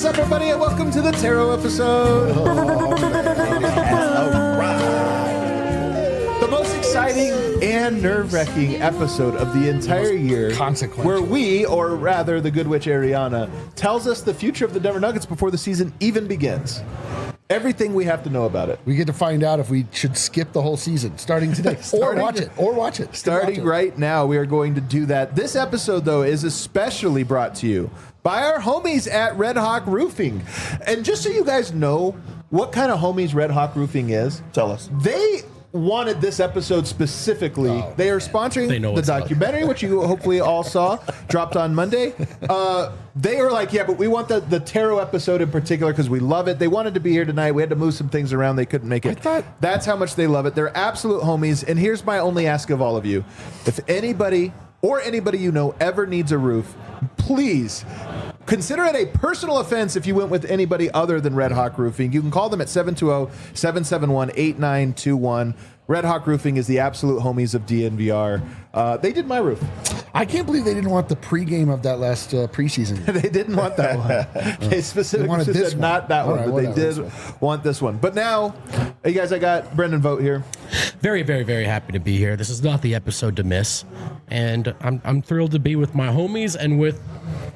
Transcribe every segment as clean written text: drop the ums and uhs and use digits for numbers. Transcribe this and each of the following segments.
Everybody, and welcome to the Tarot episode. The most exciting and nerve-wracking episode of the entire year, where we, or rather the good witch Ariana, tells us the future of the Denver Nuggets before the season even begins. Everything we have to know about it. We get to find out if we should skip the whole season starting today or watch it. Starting right now, we are going to do that. This episode, though, is especially brought to you by our homies at Red Hawk Roofing. And just so you guys know what kind of homies Red Hawk Roofing is, tell us. They wanted this episode specifically. They are sponsoring the documentary, which you hopefully all saw, dropped on Monday. They were like, yeah, but we want the tarot episode in particular because we love it. They wanted to be here tonight. We had to move some things around. They couldn't make it. That's how much they love it. They're absolute homies. And here's my only ask of all of you. If anybody or anybody you know ever needs a roof, please consider it a personal offense if you went with anybody other than Red Hawk Roofing. You can call them at 720-771-8921. Red Hawk Roofing is the absolute homies of DNVR. They did my roof. I can't believe they didn't want the pregame of that last preseason. They didn't want that one. They specifically said not that one, but they did want this one. But now, hey guys, I got Brendan Vogt here. Very, very, very happy to be here. This is not the episode to miss. And I'm thrilled to be with my homies and with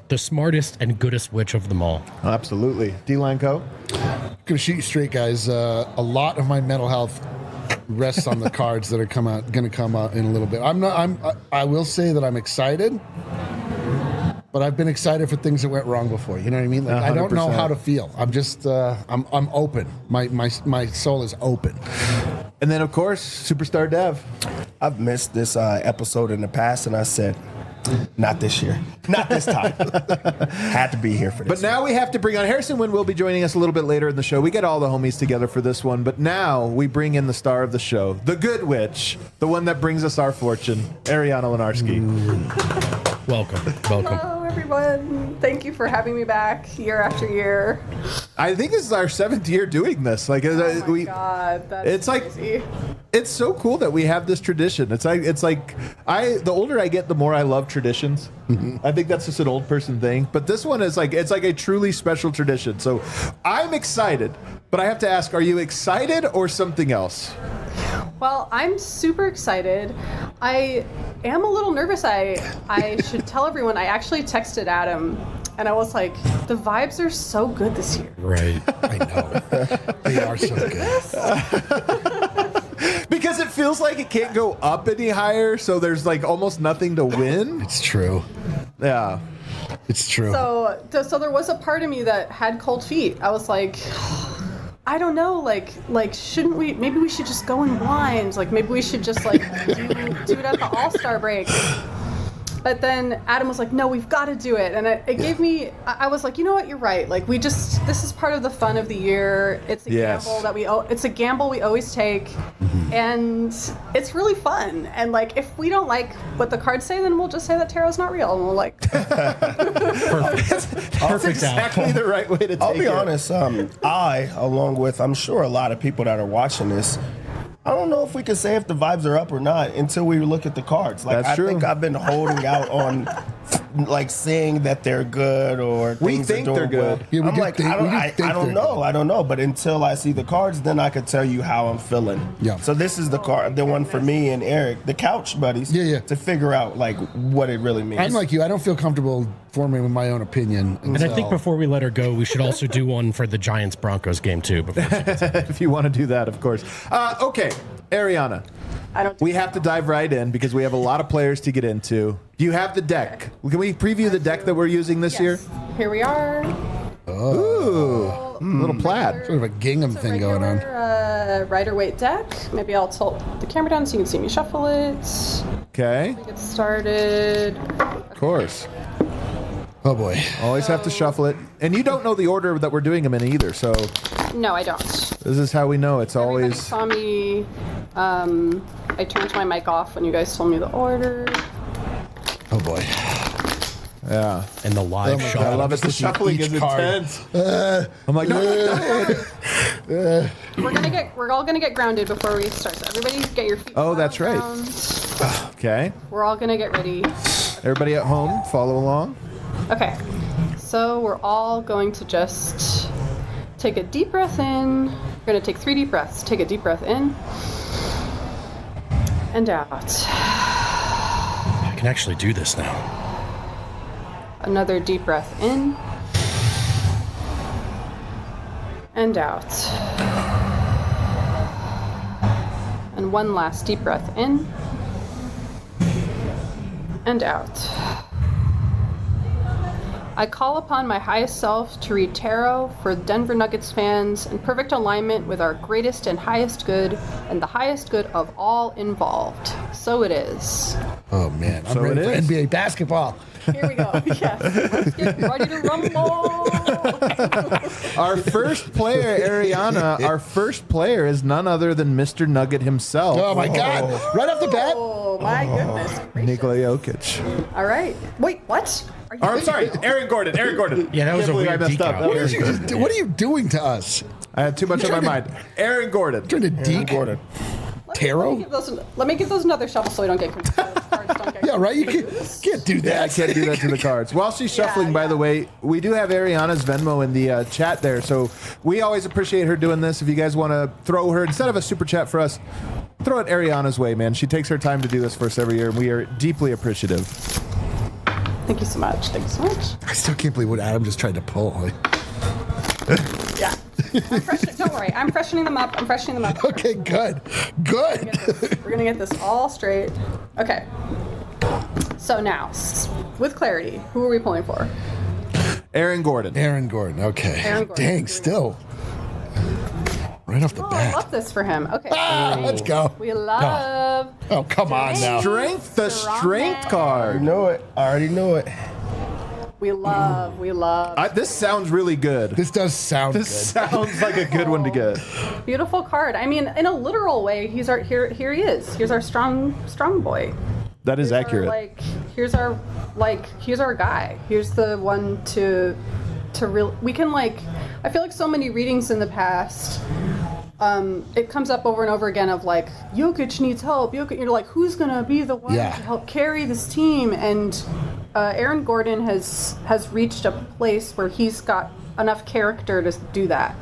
the smartest and goodest witch of them all. Absolutely. D-Line Co. I'm gonna shoot you straight, guys. A lot of my mental health rests on the cards that are going to come out in a little bit. I will say that I'm excited, but I've been excited for things that went wrong before. You know what I mean? Like 100%. I don't know how to feel. I'm just I'm open. My soul is open. And then of course, Superstar Dev. I've missed this episode in the past, and I said, not this year. Not this time. Had to be here for this. But now we have to bring on Harrison Wind will be joining us a little bit later in the show. We get all the homies together for this one, but now we bring in the star of the show, the good witch, the one that brings us our fortune, Ariana Lenarsky. Welcome. Hello, everyone. Thank you for having me back year after year. I think this is our 7th year doing this. Like, oh my God, that's crazy. It's so cool that we have this tradition. The older I get, the more I love traditions. Mm-hmm. I think that's just an old person thing. But this one is it's like a truly special tradition. So I'm excited, but I have to ask, are you excited or something else? Well, I'm super excited. I am a little nervous. I should tell everyone, I actually texted Adam and I was like, the vibes are so good this year. Right. I know. They are so good. Because it feels like it can't go up any higher, so there's like almost nothing to win. It's true. Yeah. It's true. So there was a part of me that had cold feet. I was like, I don't know, like shouldn't we, maybe we should just go in blinds. Like maybe we should just do it at the All-Star break. But then Adam was like, no, we've got to do it. And it gave me, I was like, you know what, you're right. Like this is part of the fun of the year. It's a gamble it's a gamble we always take. Mm-hmm. And it's really fun. And like, if we don't like what the cards say, then we'll just say that tarot's not real. And we'll like. Perfect. That's exactly the right way to take it. I'll be honest. Along with, I'm sure a lot of people that are watching this, I don't know if we can say if the vibes are up or not until we look at the cards. Like, That's true. I think I've been holding out on, like, saying that they're good or things are doing they're good. Well. Yeah, I'm like, I don't know. I don't know. But until I see the cards, then I could tell you how I'm feeling. Yeah. So this is the one for me and Eric, the couch buddies, to figure out, like, what it really means. I'm like you. I don't feel comfortable forming with my own opinion. And I think before we let her go, we should also do one for the Giants-Broncos game, too. If you want to do that, of course. Okay, Ariana. We have to dive right in because we have a lot of players to get into. Do you have the deck? Can we preview the deck that we're using this year? Here we are. Ooh. little plaid. Sort of a gingham thing going on. Rider weight deck. Maybe I'll tilt the camera down so you can see me shuffle it. Okay. Get started. Of course. Oh boy. Always have to shuffle it. And you don't know the order that we're doing them in either, so No, I don't. this is how we know. It's Everybody always... saw me. I turned my mic off when you guys told me the order. Oh boy. Yeah. And the live my shot. I love it. The shuffling is intense. I'm like, no. We're all gonna get grounded before we start. So everybody get your feet. Oh, that's right. ground. Okay. We're all gonna get ready. Everybody at home, follow along. Okay. So we're all going to just take a deep breath in. We're gonna take 3 deep breaths. Take a deep breath in and out. I can actually do this now. Another deep breath in and out. And one last deep breath in and out. I call upon my highest self to read tarot for Denver Nuggets fans in perfect alignment with our greatest and highest good and the highest good of all involved. So it is. Oh man, I'm So ready it for is. NBA basketball. Here we go. Yes. Let's get ready to rumble. Our first player, Ariana, our first player is none other than Mr. Nugget himself. Oh my God! Right off the bat. Oh my goodness. gracious. Nikola Jokic. All right. Wait, what? Are you Or, I'm sorry, Aaron Gordon. Yeah, that was a weird I messed up. decal. That What, was- did you just do? What are you doing to us? I had too much on my mind. Aaron Gordon. Trying to deke? Gordon. Tarot? Let me give those another shuffle so we don't get confused. Cards don't get Yeah, right. You confused. can't do Yeah, I that. can't do that to the cards. While she's shuffling, by yeah. the way, we do have Ariana's Venmo in the chat there, so we always appreciate her doing this. If you guys want to throw her, instead of a super chat for us, throw it Ariana's way, man. She takes her time to do this for us every year, and we are deeply appreciative. Thank you so much. Thank you so much. I still can't believe what Adam just tried to pull. Yeah. Don't worry. I'm freshening them up. Okay, good. Good. We're going to get this all straight. Okay. So now, with clarity, who are we pulling for? Aaron Gordon. Aaron Gordon. Okay. Aaron Gordon. Dang, still. Right off the Oh, I love bat. this for him. Okay. Let's go. We love. Oh, come on now. Strength, the strength card. Know it. I already knew it. We love. This sounds really good. This does sound This good. sounds like a good one to get. Beautiful card. I mean, in a literal way, he's our here he is. Here's our strong boy. That is accurate. Here's our guy. Here's the one to real. We can I feel like so many readings in the past. It comes up over and over again of Jokic needs help. Jokic, you're like, who's gonna be the one Yeah. to help carry this team? And Aaron Gordon has reached a place where he's got enough character to do that.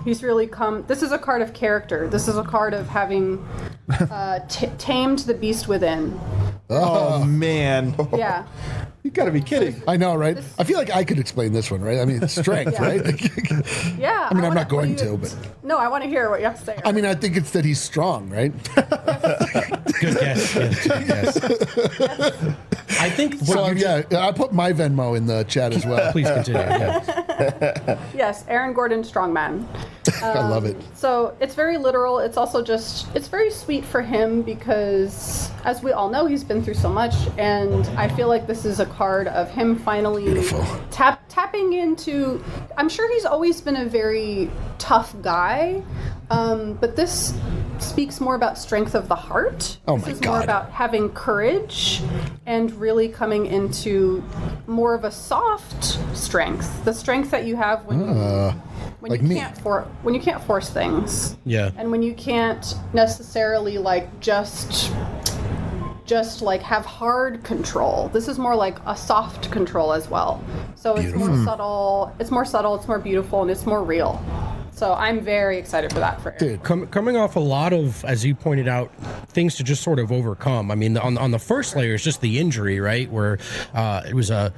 He's really come. This is a card of character. This is a card of having tamed the beast within. Oh, man. Yeah. You gotta be kidding. I know, right? I feel like I could explain this one, right? I mean, strength, Yeah. right? Yeah. I mean, I'm not what going do you- to, but No, I want to hear what you have to say. I mean, I think it's that he's strong, right? Good guess. Good guess. I think what So you yeah, I put my Venmo in the chat as well. please continue. Yeah. Yes, Aaron Gordon, strongman. I love it. So it's very literal. It's also it's very sweet for him because, as we all know, he's been through so much, and I feel like this is a card of him finally Beautiful. tapping into. I'm sure he's always been a very tough guy, but this speaks more about strength of the heart. Oh This my is more God. about having courage and really coming into more of a soft strength, the strength that you have when like you me. when you can't force things. Yeah. And when you can't necessarily just have hard control. This is more like a soft control as well. So it's more subtle, it's more beautiful, and it's more real. So I'm very excited for that for Aaron. Dude, Coming off a lot of, as you pointed out, things to just sort of overcome. I mean, on the first layer is just the injury, right? Where it was an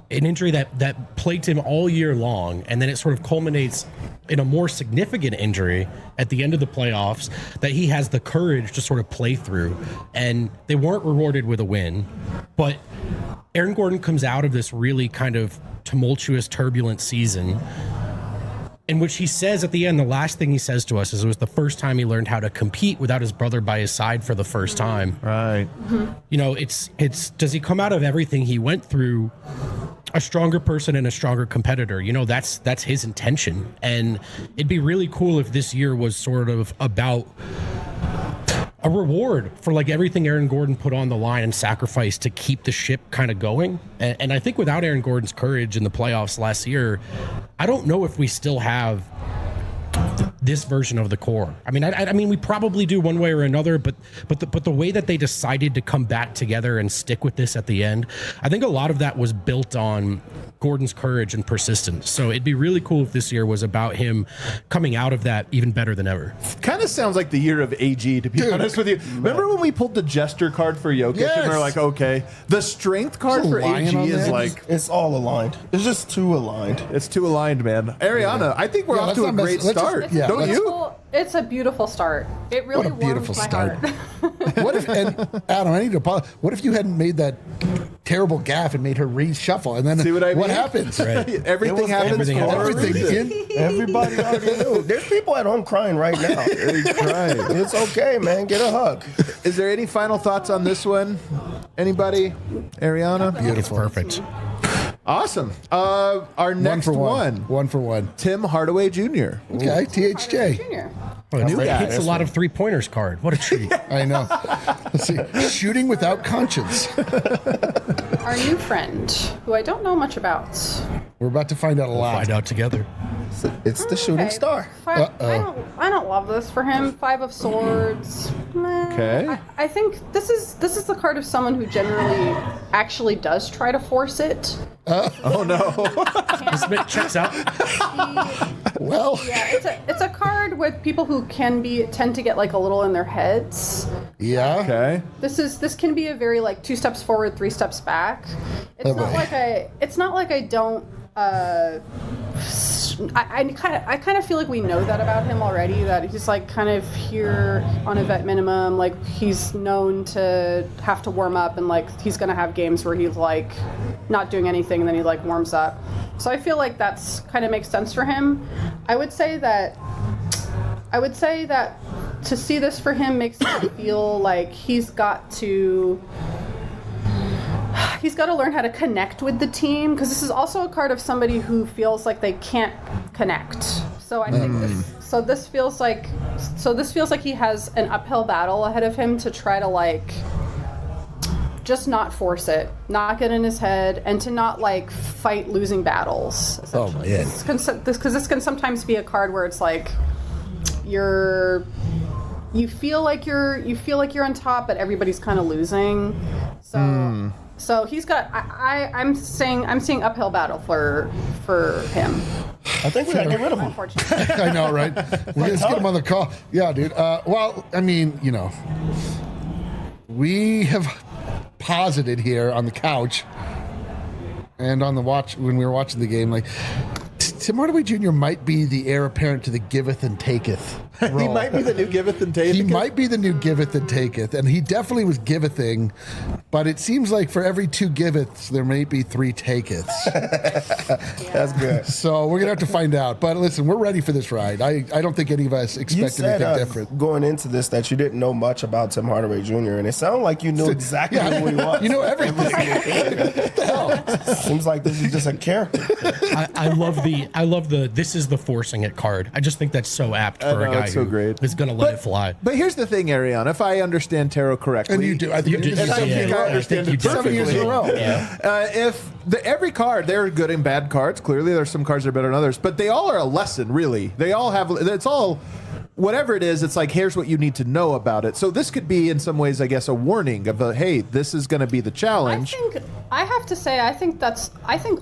injury that plagued him all year long, and then it sort of culminates in a more significant injury at the end of the playoffs that he has the courage to sort of play through. And they weren't rewarded with a win, but Aaron Gordon comes out of this really kind of tumultuous, turbulent season in which he says at the end, the last thing he says to us is it was the first time he learned how to compete without his brother by his side for the first time. Right. You know, it's does he come out of everything he went through a stronger person and a stronger competitor? You know, that's his intention. And it'd be really cool if this year was sort of about a reward for like everything Aaron Gordon put on the line and sacrificed to keep the ship kind of going. And I think without Aaron Gordon's courage in the playoffs last year, I don't know if we still have this version of the core. I mean, we probably do one way or another, but the way that they decided to come back together and stick with this at the end, I think a lot of that was built on Gordon's courage and persistence. So it'd be really cool if this year was about him coming out of that even better than ever. Kind of sounds like the year of AG, to be honest with you. Remember when we pulled the gesture card for Jokic and we were like, okay, the strength card for AG is like... It's all aligned. It's just too aligned. It's too aligned, man. Ariana, I think we're off to a great start. Don't you? It's a beautiful start. It really warms my heart. What if, and Adam, I need to apologize. What if you hadn't made that terrible gaffe and made her reshuffle? And then see what I mean? What happens? Right. Everything happens for everything. Everybody already knew. There's people at home crying right now. They're crying. It's okay, man. Get a hug. Is there any final thoughts on this one? Anybody? Ariana? Beautiful. Perfect. Awesome. Our next one. One for one. Tim Hardaway Jr. Okay, THJ. Junior. New guy. hits a lot of three-pointers card. What a treat. I know. Let's see. Shooting without conscience. Our new friend, who I don't know much about. We're about to find out a lot. Find out together. It's the shooting star. I don't love this for him. 5 of Swords. Okay. I think this is the card of someone who generally actually does try to force it. Oh no. This bit checks out. Well, Yeah, it's a card with people who tend to get like a little in their heads. yeah. Okay. This can be a very like 2 steps forward, 3 steps back. It's not like I don't. I kind of feel like we know that about him already. That he's like kind of here on a vet minimum. Like he's known to have to warm up, and like he's gonna have games where he's like not doing anything, and then he like warms up. So I feel like that's kind of makes sense for him. I would say that to see this for him makes me feel like he's got to learn how to connect with the team, because this is also a card of somebody who feels like they can't connect. So I think this feels like he has an uphill battle ahead of him to try to like just not force it, not get in his head, and to not like fight losing battles. Oh man. Because this can sometimes be a card where it's like you feel like you're on top, but everybody's kind of losing. So he's got. I'm seeing uphill battle for him. I think we gotta get rid of him. Unfortunately. I know, right? We're gonna get him on the call. Yeah, dude. Well, I mean, you know, we have posited here on the couch and on the watch when we were watching the game, like Tim Hardaway Jr. might be the heir apparent to the giveth and taketh role. He might be the new giveth and taketh. He might be the new giveth and taketh, and he definitely was givething, but it seems like for every 2 giveths, there may be 3 takeths. That's good. So we're gonna have to find out. But listen, we're ready for this ride. I don't think any of us expected anything different. Going into this that you didn't know much about Tim Hardaway Jr. and it sounded like you knew exactly who he was. You know everything. What the hell? Seems like this is just a character. I love the this is the forcing it card. I just think that's so apt for a guy so great. who's going to let it fly. But here's the thing, Ariana. If I understand tarot correctly, And you do. I think you do. and I think I understand it 7 years in a row. If every card, they're good and bad cards. Clearly, there's some cards that are better than others, but they all are a lesson. Really, they all have. It's all. Whatever it is, it's like, here's what you need to know about it. So this could be, in some ways, I guess, a warning of, hey, this is going to be the challenge. I have to say, I think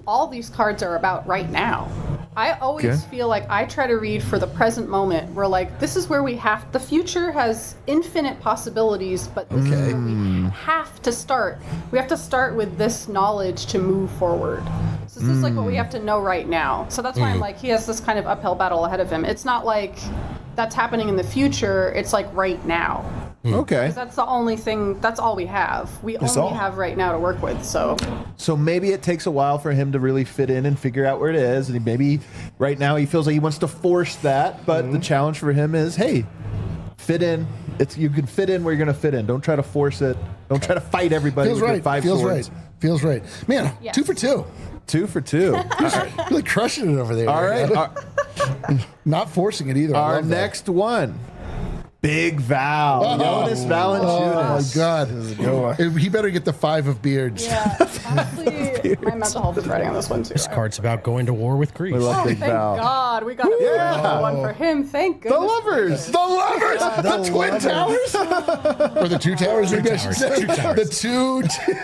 all these cards are about right now. I always feel like I try to read for the present moment. We're like, this is where the future has infinite possibilities, but this is where we have to start. We have to start with this knowledge to move forward. So this is like what we have to know right now. So that's why I'm like, he has this kind of uphill battle ahead of him. It's not like that's happening in the future. It's like right now. Okay. Because that's the only thing. That's all we have. We only have right now to work with. So maybe it takes a while for him to really fit in and figure out where it is, and maybe right now he feels like he wants to force that. But the challenge for him is, hey, fit in. You can fit in where you're going to fit in. Don't try to force it. Don't try to fight everybody with your 5 swords. Feels right. Man, 2 for 2. 2 for 2. Really crushing it over there. All right. Not forcing it either. Our next one. Big Val. Jonas Valanciunas. Oh, my God. This is a good one. He better get the 5 of beards. Yeah, honestly, my mental health is riding on this one, too. This card's about going to war with Greece. We love Big Thank Val. God. We got a one for him. Thank goodness. The Lovers. The Lovers. The Twin Towers. Or the 2 towers, maybe I should say. The 2.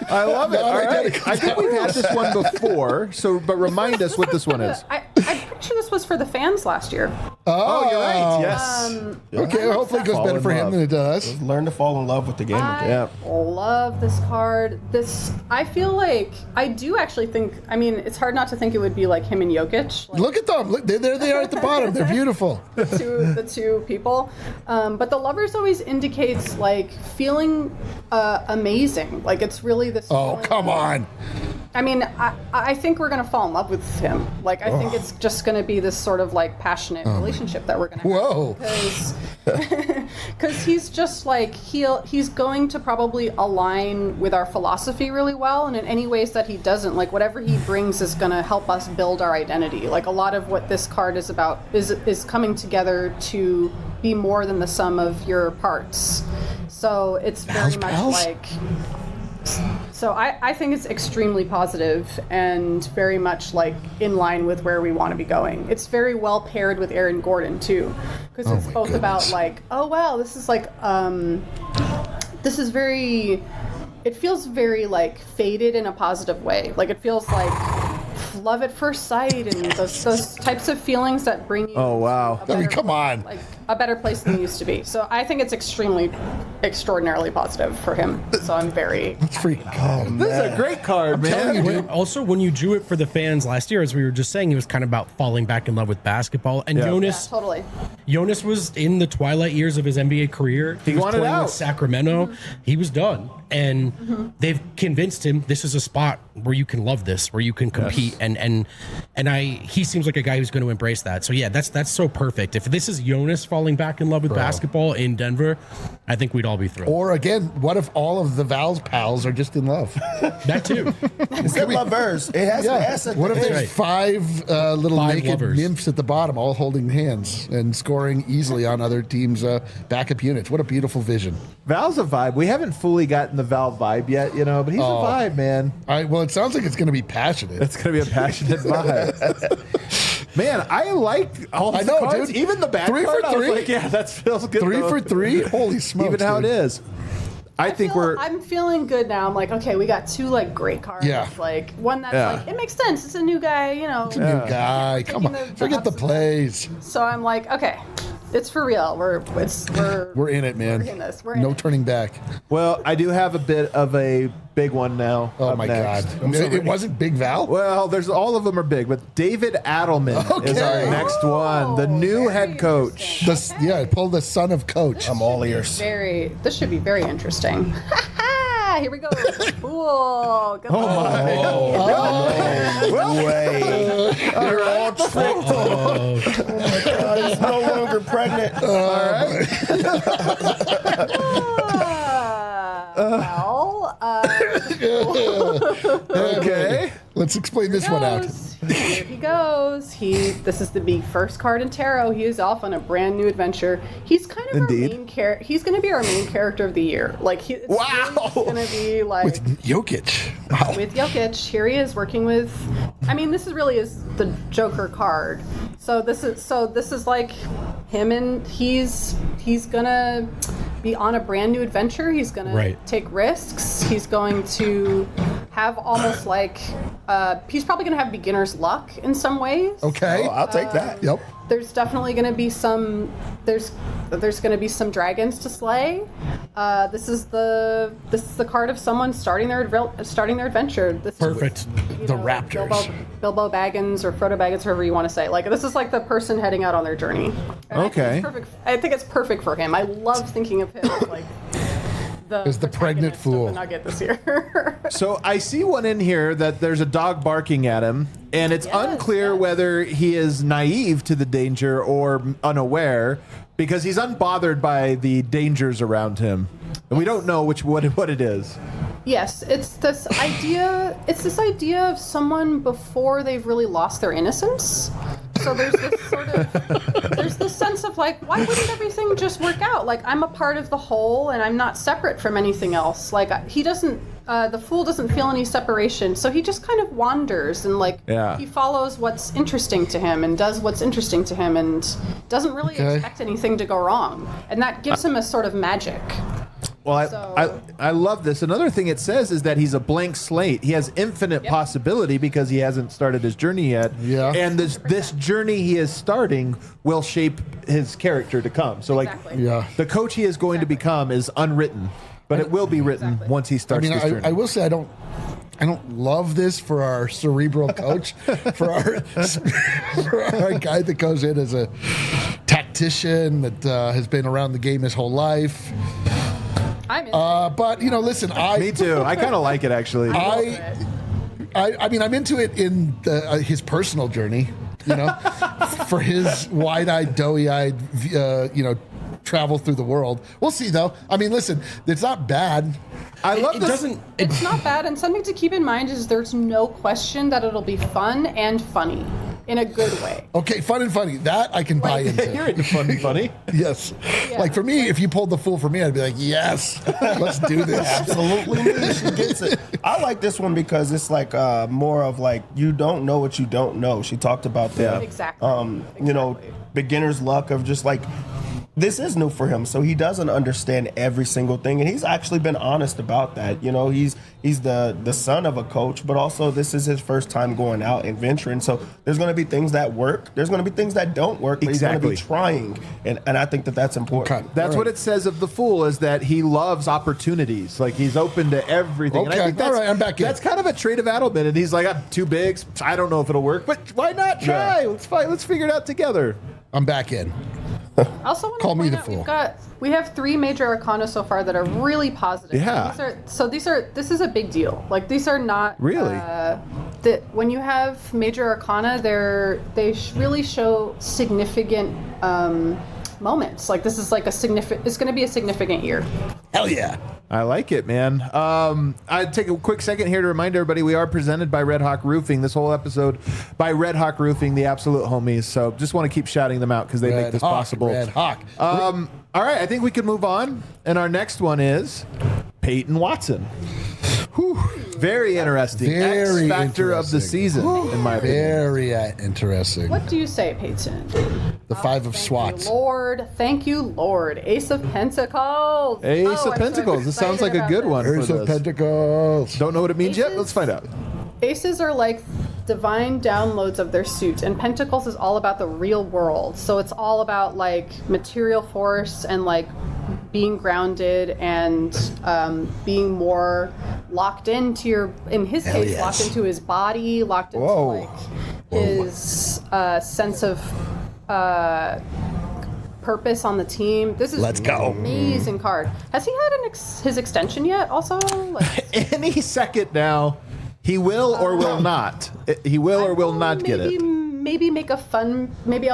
I love it. All right. I think we've had this one before, but remind us what this one is. I'm pretty sure this was for the fans last year. Oh, you're right. Yes. Okay, well, hopefully it goes better for him than it does. Learn to fall in love with the game. I love this card. I feel like I do actually think. I mean, it's hard not to think it would be like him and Jokic. Like, look at them. Look, there they are at the bottom. They're beautiful. The two people. But the Lovers always indicates like feeling amazing. Like it's really this. Oh, come on. I mean, I think we're going to fall in love with him. Like, I think it's just going to be this sort of, like, passionate relationship that we're going to have. Whoa. Because he's just, like, he's going to probably align with our philosophy really well. And in any ways that he doesn't, like, whatever he brings is going to help us build our identity. Like, a lot of what this card is about is coming together to be more than the sum of your parts. So it's very much like... So I think it's extremely positive and very much like in line with where we want to be going. It's very well paired with Aaron Gordon too, because it's both about like, oh wow, this is like this is very. It feels very like faded in a positive way. Like it feels like love at first sight and those types of feelings that bring you. Oh wow! I mean, come on. Like a better place than it used to be. So I think it's extraordinarily positive for him. So I'm very. That's freaking. This is a great card, man. Also, when you drew it for the fans last year, as we were just saying, it was kind of about falling back in love with basketball. And Jonas, totally. Jonas was in the twilight years of his NBA career. He was wanted playing out. with Sacramento. He was done, and they've convinced him this is a spot where you can love this, where you can compete, and he seems like a guy who's going to embrace that. So yeah, that's so perfect. If this is Jonas falling back in love with basketball in Denver, I think we'd all be thrilled. Or again, what if all of the Val's pals are just in love? That too. It's lovers. It has What if there's 5 little Five naked lovers. nymphs at the bottom, all holding hands and scoring easily on other teams' backup units? What a beautiful vision. Val's a vibe. We haven't fully gotten the Val vibe yet, but he's a vibe, man. Well, it sounds like it's going to be passionate. It's going to be a passionate vibe. Man, I like all the cards. Dude. Even the bad 3 card, for 3. I was like, yeah, that feels good. 3 though. for 3? Holy smokes. Even how dude. it is. I'm feeling good now. I'm like, okay, we got 2 like great cards. Yeah. Like one that's like, it makes sense. It's a new guy, It's a new guy. Come on. Forget the plays. So I'm like, okay, it's for real. We're in it, man. We're in this. No turning back. Well, I do have a bit of a big one now. Oh up my next. God. It wasn't Big Val? Well, all of them are big, but David Adelman is our next one, the new head coach. Pull the son of coach. I'm all ears. This should be very interesting. Here we go. Cool. Good luck. No way. You're all tricked. Oh my God, he's no longer pregnant. Okay. Let's explain this one out. Here he goes. This is the first card in tarot. He is off on a brand new adventure. He's kind of our main character. He's going to be our main character of the year. Like it's going to be like with Jokic. Wow. With Jokic, here he is working with. I mean, this is the Joker card. So this is like him, and he's gonna be on a brand new adventure. He's gonna take risks. He's going to have almost like he's probably gonna have beginner's luck in some ways. Okay, I'll take that. Yep. There's definitely going to be some. There's going to be some dragons to slay. This is the card of someone starting their adventure. Perfect. The Raptors. Bilbo Baggins or Frodo Baggins, however you want to say. Like this is like the person heading out on their journey. And Okay. I think it's perfect for him. I love thinking of him as like the pregnant protagonist fool. of the Nugget this year. So I see one in here that there's a dog barking at him, and it's unclear whether he is naive to the danger or unaware, because he's unbothered by the dangers around him, and we don't know what it is. Yes, it's this idea. It's this idea of someone before they've really lost their innocence. So there's this sense of like, why wouldn't everything just work out? Like, I'm a part of the whole, and I'm not separate from anything else. Like, he doesn't. The fool doesn't feel any separation, so he just kind of wanders and he follows what's interesting to him and does what's interesting to him and doesn't really expect anything to go wrong, and that gives him a sort of magic. Well, I love this. Another thing it says is that he's a blank slate. He has infinite possibility because he hasn't started his journey yet. Yeah. And this journey he is starting will shape his character to come. So, the coach he is going to become is unwritten, but it will be written once he starts this journey. I will say I don't love this for our cerebral coach, for our guy that goes in as a tactician that has been around the game his whole life. But listen, me too. I kind of like it actually. I mean, I'm into it in his personal journey. For his wide-eyed, doughy-eyed, travel through the world. We'll see, though. I mean, listen, it's not bad. I love this. It's not bad, and something to keep in mind is there's no question that it'll be fun and funny in a good way. Okay, fun and funny. That I can buy into. You're into fun and funny. Yes. Yeah. Like for me, if you pulled the fool for me, I'd be like, yes, let's do this. Absolutely. She gets it. I like this one because it's like more of like, you don't know what you don't know. She talked about that. Exactly. Beginner's luck of just like, this is new for him, so he doesn't understand every single thing, and he's actually been honest about that. He's the son of a coach, but also this is his first time going out and venturing. So there's going to be things that work, there's going to be things that don't work, but he's going to be trying, and I think that's important. Okay. That's what it says of the fool, is that he loves opportunities. Like, he's open to everything. Okay, and I think I'm back in. That's kind of a trait of Adelman, and he's like, I'm too big. I don't know if it'll work, but why not try? Yeah. Let's figure it out together. I'm back in. I also want to Call me point the out fool. We have 3 major arcana so far that are really positive. Yeah. This is a big deal. Like, these are not really. When you have major arcana, they really show significant moments. Like, this is like it's going to be a significant year. Hell yeah. I like it, man. I'd take a quick second here to remind everybody we are presented by Red Hawk Roofing. This whole episode by Red Hawk Roofing, the absolute homies. So just want to keep shouting them out because they make this possible. Red Hawk. All right, I think we can move on. And our next one is Peyton Watson. Whew. Very interesting. Very X-factor of the season, in my opinion. Very interesting. What do you say, Peyton? The 5 of SWATs. Thank you, Lord. Ace of Pentacles. Ace of Pentacles. This sounds like a good one. Ace of Pentacles. Don't know what it means yet? Let's find out. Aces are like divine downloads of their suit, and Pentacles is all about the real world. So it's all about like material force and like being grounded and being more locked into in his case, locked into his body, locked into like his sense of purpose on the team. This is Let's go. An amazing card. Has he had his extension yet? Also, any second now. He will or will not. He will or will not get it. Maybe I'll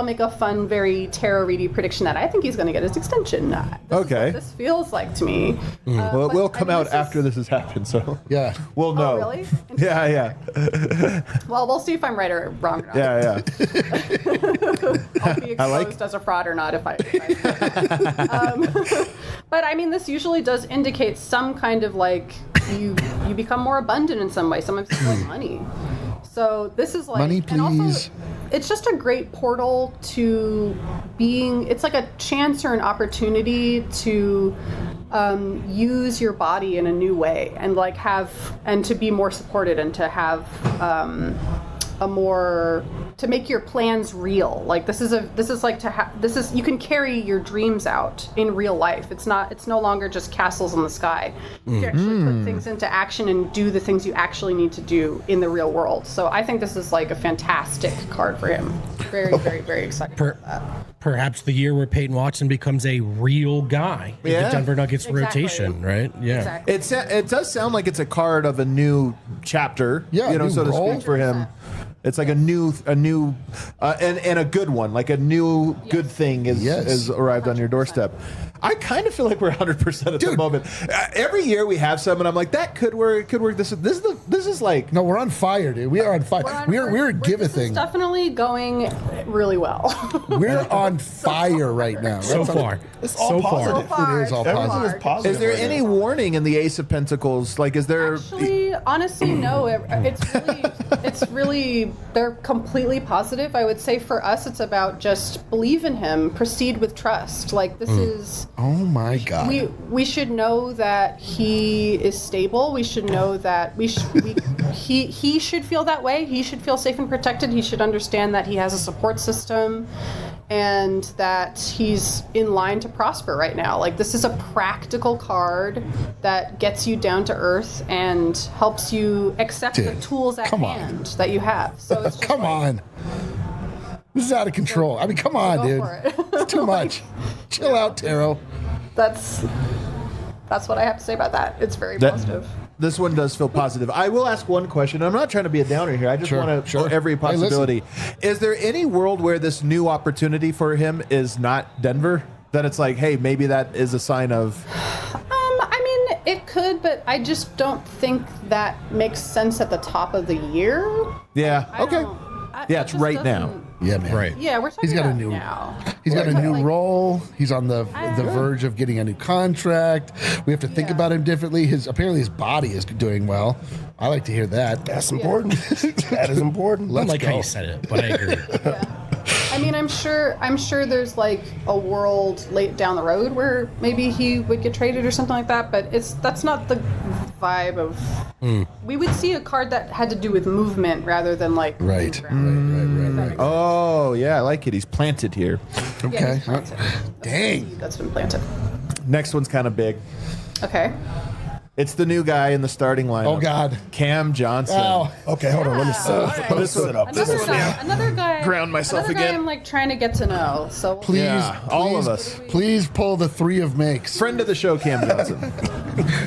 make a fun, very tarot ready prediction that I think he's going to get his extension. This is what this feels like to me. Well, it will come out after this has happened, so yeah, we'll know. Oh, really? Yeah. Well, we'll see if I'm right or wrong or not. Yeah. I'll be exposed as a fraud or not if I but I mean, this usually does indicate some kind of like you become more abundant in some way. Sometimes it's like money. So this is like money, please. And also, it's just a great portal to being. It's like a chance or an opportunity to use your body in a new way and like to be more supported and to have to make your plans real. Like you can carry your dreams out in real life. It's no longer just castles in the sky. You can actually put things into action and do the things you actually need to do in the real world. So I think this is like a fantastic card for him. very, very, very excited about that. Perhaps the year where Peyton Watson becomes a real guy in the Denver Nuggets rotation, right? Yeah. Exactly. It does sound like it's a card of a new chapter, so to speak, for him. It's like a new, and a good one, like a new good thing is arrived on your doorstep. I kind of feel like we're 100% at the moment. Every year we have some, and I'm like, that could work. Could work. This is like no, we're on fire, dude. We are on fire. We're a give a thing. It's definitely going really well. We're on fire right now. So far, it's all positive. It is all Everything is positive. Is there right any now. warning in the Ace of Pentacles? Like, is there? Actually, honestly, no. It's really, they're completely positive. I would say for us, it's about just believe in him, proceed with trust. Like this is. Oh my God. We should know that he is stable. We should know that he should feel that way. He should feel safe and protected. He should understand that he has a support system and that he's in line to prosper right now. Like this is a practical card that gets you down to earth and helps you accept the tools at hand that you have. So it's just come on. This is out of control. I mean, come on, dude. It's too much. Chill out, Taro. That's what I have to say about that. It's very positive. This one does feel positive. I will ask one question. I'm not trying to be a downer here. I just want to show every possibility. Is there any world where this new opportunity for him is not Denver? That it's like, hey, maybe that is a sign of... I mean, it could, but I just don't think that makes sense at the top of the year. Yeah, okay. It's right now. Yeah, man. Right. Yeah, we're talking about now. He's got a new role. He's on the verge of getting a new contract. We have to think about him differently. Apparently his body is doing well. I like to hear that. That's important. That is important. I like how you said it, but I agree. I mean, I'm sure there's like a world late down the road where maybe he would get traded or something like that, but that's not the vibe of... We would see a card that had to do with movement rather than like... Right. Oh, yeah, I like it. He's planted here. Okay. Yeah, he's planted. Dang. That's been planted. Next one's kind of big. Okay. It's the new guy in the starting lineup. Oh, God. Cam Johnson. Oh. Okay, hold on. Let me sit up. Another guy. Ground myself another again. guy I'm like trying to get to know. So Please, all of us. Please pull the three of makes. Friend of the show, Cam Johnson.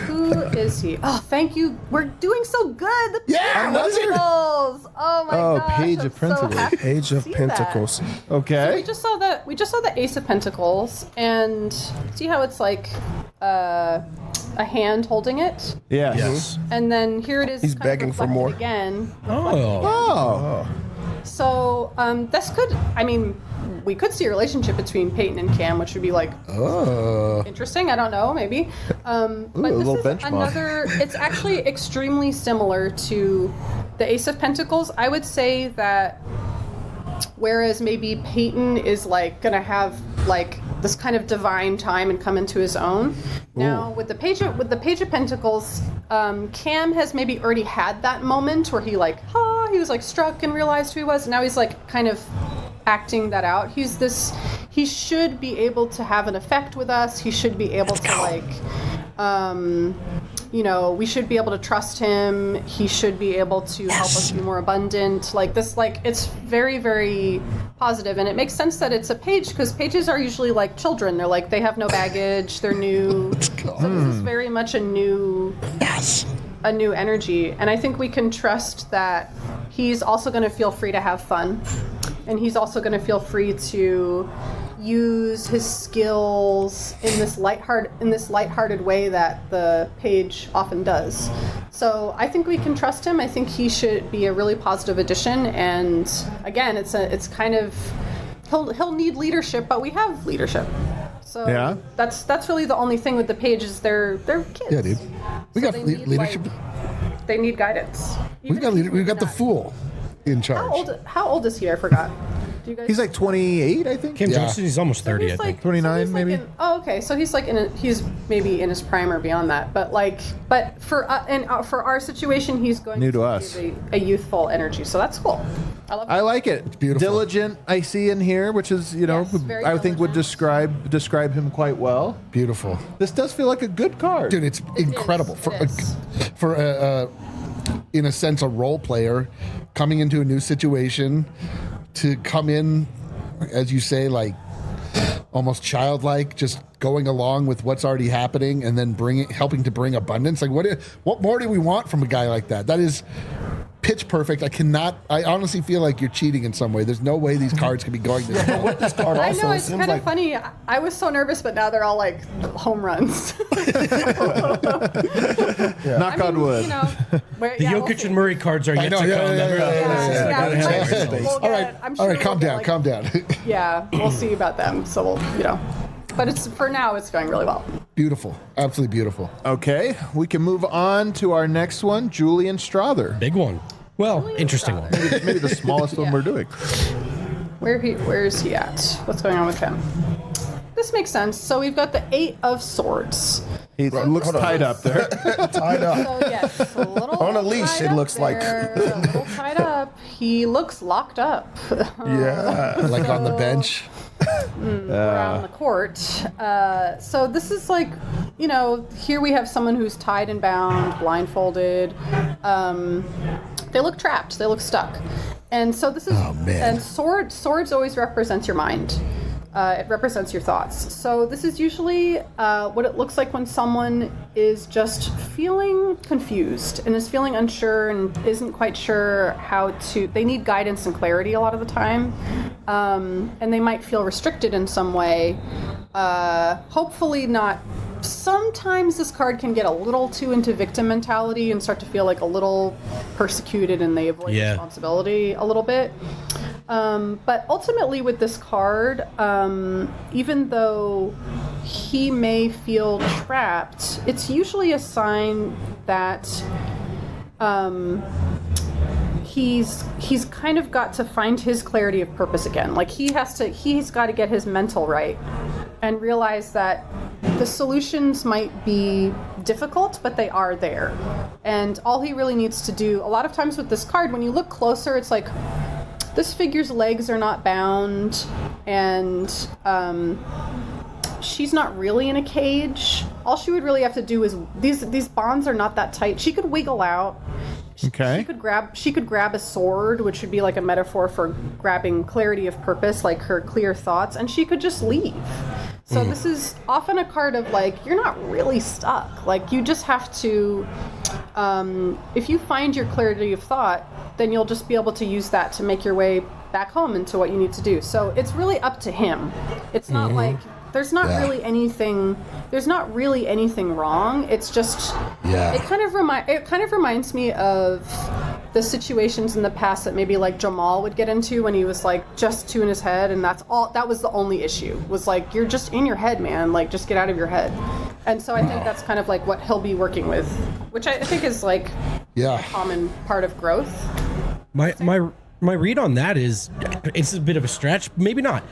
Who is he? Oh, thank you. We're doing so good. The Yeah, Pentacles. Oh my gosh. Page I'm of so Pentacles. happy to Page of see Pentacles. that. Okay. We just saw the Ace of Pentacles, and see how it's like a hand holding it, Yes. and then here it is. He's kind of begging for reflected more. again. Oh. So this could, I mean, we could see a relationship between Peyton and Cam, which would be like interesting. I don't know, maybe. But this little is benchmark. another. It's actually extremely similar to the Ace of Pentacles. I would say that whereas maybe Peyton is like gonna have like this kind of divine time and come into his own. Now with the Page of Pentacles, Cam has maybe already had that moment where he was like struck and realized who he was. And now he's like kind of acting that out. He should be able to have an effect with us. He should be able to we should be able to trust him. He should be able to help us be more abundant. Like this, like it's very, very positive, and it makes sense that it's a page because pages are usually like children. They're like they have no baggage. They're new. So this is very much a new energy, and I think we can trust that he's also going to feel free to have fun, and he's also going to feel free to use his skills in this lighthearted way that the page often does. So I think we can trust him. I think he should be a really positive addition. And again, it's kind of he'll need leadership, but we have leadership. So that's really the only thing with the page is they're kids. Yeah, dude. We got leadership. They need guidance. We've got the fool in charge. How old is he? I forgot. Do you guys? He's like 28, I think. Cam Johnson, he's almost 30, I think. 29, maybe. Okay. So he's like he's maybe in his prime or beyond that. But for our situation, he's going new to us. A youthful energy. So that's cool. I like it. It's beautiful. Diligent, I see in here, which is I think would describe him quite well. Beautiful. This does feel like a good card, dude. It's incredible for in a sense a role player coming into a new situation to come in, as you say, like almost childlike, just going along with what's already happening, and then helping to bring abundance. Like, what more do we want from a guy like that? That is pitch perfect. I honestly feel like you're cheating in some way. There's no way these cards could be going this way. With this card I also, know, it it's seems kind of like funny. I was so nervous, but now they're all like home runs. Knock on wood. You know, The Jokic and Murray cards are yet to come. All right, calm down. Yeah, we'll see about them. So we'll. But for now, it's going really well. Beautiful. Absolutely beautiful. Okay, we can move on to our next one, Julian Strawther. Big one. Well, Julian interesting Strawther. one. Maybe the smallest one we're doing. Where is he at? What's going on with him? This makes sense. So we've got the 8 of Swords. He looks tied up there. tied up. So yes, a little On a leash, tied it up looks like. there, a little tied up. He looks locked up. Yeah. Like on the bench. Around the court. So this is like, here we have someone who's tied and bound, blindfolded. They look trapped. They look stuck. And so this is, and swords always represents your mind. It represents your thoughts. So this is usually what it looks like when someone is just feeling confused and is feeling unsure and isn't quite sure how to. They need guidance and clarity a lot of the time, and they might feel restricted in some way. Hopefully not. Sometimes this card can get a little too into victim mentality and start to feel like a little persecuted, and they avoid responsibility a little bit. But ultimately with this card, even though he may feel trapped, it's usually a sign that he's kind of got to find his clarity of purpose again. Like he's got to get his mental right and realize that the solutions might be difficult, but they are there. And all he really needs to do, a lot of times with this card, when you look closer, it's like, this figure's legs are not bound, and she's not really in a cage. All she would really have to do is, these bonds are not that tight. She could wiggle out. Okay. She could grab a sword, which would be like a metaphor for grabbing clarity of purpose, like her clear thoughts, and she could just leave. So this is often a card of like, you're not really stuck. Like you just have to, if you find your clarity of thought, then you'll just be able to use that to make your way back home into what you need to do. So it's really up to him. It's not like, there's not really anything wrong. It's just, it kind of reminds me of the situations in the past that maybe like Jamal would get into when he was like just too in his head, and that was the only issue, was like, you're just in your head, man, like just get out of your head. And so I think that's kind of like what he'll be working with, which I think is like a common part of growth. My read on that is, it's a bit of a stretch, maybe not.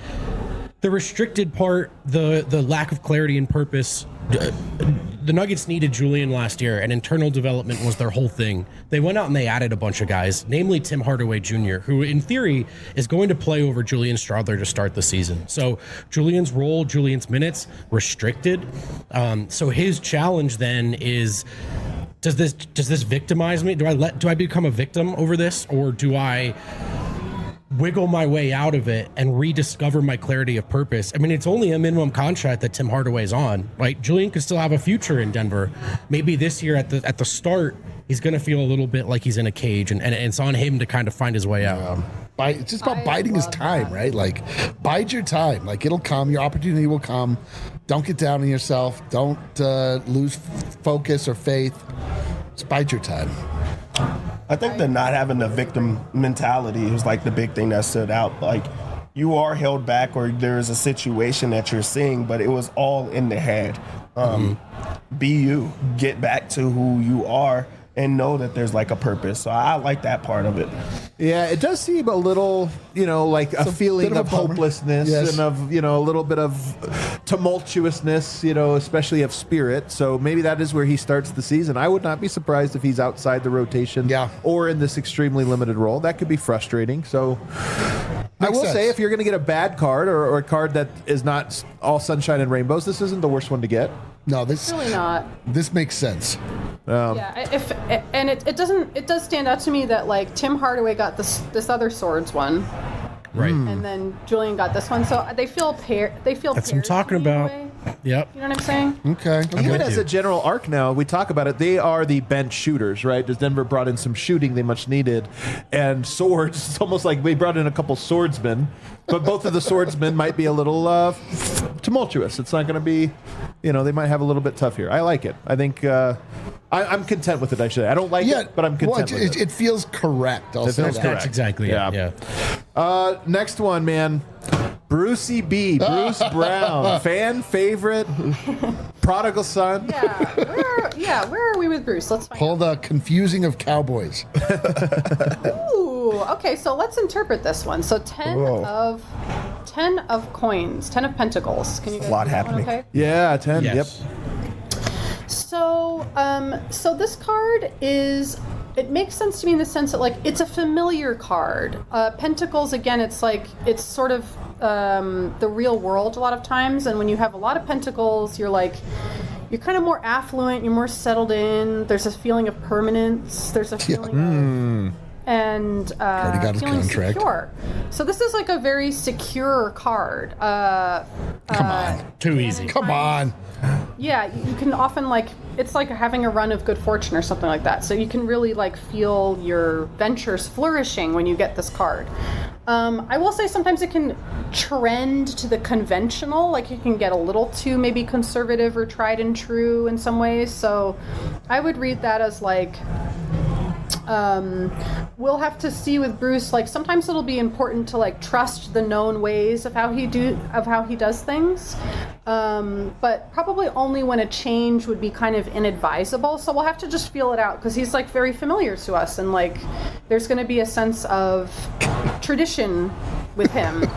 The restricted part, the lack of clarity and purpose. The Nuggets needed Julian last year, and internal development was their whole thing. They went out and they added a bunch of guys, namely Tim Hardaway Jr., who in theory is going to play over Julian Strawther to start the season. So Julian's role, Julian's minutes, restricted. So his challenge then is, does this victimize me? Do I become a victim over this, or do I wiggle my way out of it and rediscover my clarity of purpose? I mean, it's only a minimum contract that Tim Hardaway's on, right? Julian could still have a future in Denver. Maybe this year at the start, he's going to feel a little bit like he's in a cage, and it's on him to kind of find his way out. It's just about biding his time, right? Like, bide your time. Like, it'll come. Your opportunity will come. Don't get down on yourself. Don't lose focus or faith. Just bide your time. I think that not having the victim mentality was like the big thing that stood out. Like, you are held back, or there's a situation that you're seeing, but it was all in the head. Be you. Get back to who you are and know that there's like a purpose. So I like that part of it. Yeah, it does seem a little, like a feeling of hopelessness and of, a little bit of tumultuousness, especially of spirit. So maybe that is where he starts the season. I would not be surprised if he's outside the rotation or in this extremely limited role. That could be frustrating. So I will say, if you're going to get a bad card or a card that is not all sunshine and rainbows, this isn't the worst one to get. No, this really not. This makes sense. It does stand out to me that like Tim Hardaway got this other swords one, Right. And then Julian got this one. So they feel paired. They feel That's what I'm paired talking to me in a about. way. Yep. You know what I'm saying? Okay. Even with as you. a general arc now, we talk about it. They are the bench shooters, right? As Denver brought in some shooting they much needed, and swords. It's almost like we brought in a couple swordsmen, but both of the swordsmen might be a little tumultuous. It's not going to be, they might have a little bit tough here. I like it. I think I'm content with it. Actually, I don't like it, but I'm content with it. It feels correct. I'll say that. That's exactly it. Yeah. Next one, man. Brucey B. Bruce Brown, fan favorite, prodigal son. Where are we with Bruce? Let's find Pull the confusing of Cowboys. Ooh, okay, so let's interpret this one. So 10 of coins, 10 of pentacles. Can you guys A lot do that one, happening. okay? Yeah, 10. Yes. Yep. So this card it makes sense to me in the sense that it's a familiar card. Pentacles, again, it's sort of the real world a lot of times, and when you have a lot of pentacles, you're kind of more affluent, you're more settled in, there's a feeling of permanence, there's a feeling of and got his feeling contract. secure. So this is a very secure card. Come on. Too easy. Come on. Yeah, you can often it's like having a run of good fortune or something like that. So you can really feel your ventures flourishing when you get this card. I will say sometimes it can trend to the conventional, it can get a little too maybe conservative or tried and true in some ways. So I would read that as we'll have to see with Bruce. Sometimes it'll be important to trust the known ways of how he does things, but probably only when a change would be kind of inadvisable. So we'll have to just feel it out because he's very familiar to us, and there's going to be a sense of tradition with him,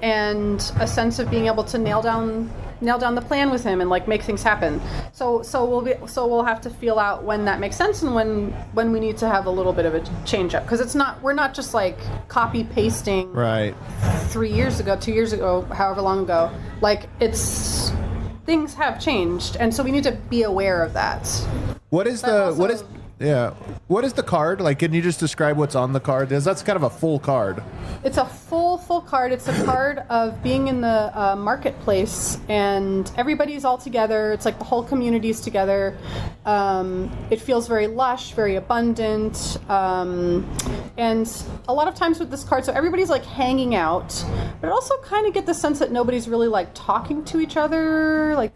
and a sense of being able to nail down the plan with him and make things happen. So we'll have to feel out when that makes sense and when we need to have a little bit of a change up, because we're not just copy pasting Right. 3 years ago, 2 years ago, however long ago. Things have changed, and so we need to be aware of that. What is what is the card? Can you just describe what's on the card? That's kind of a full card. It's a full card. It's a card of being in the marketplace, and everybody's all together. It's the whole community's together. It feels very lush, very abundant, and a lot of times with this card, so everybody's hanging out, but I also kind of get the sense that nobody's really talking to each other.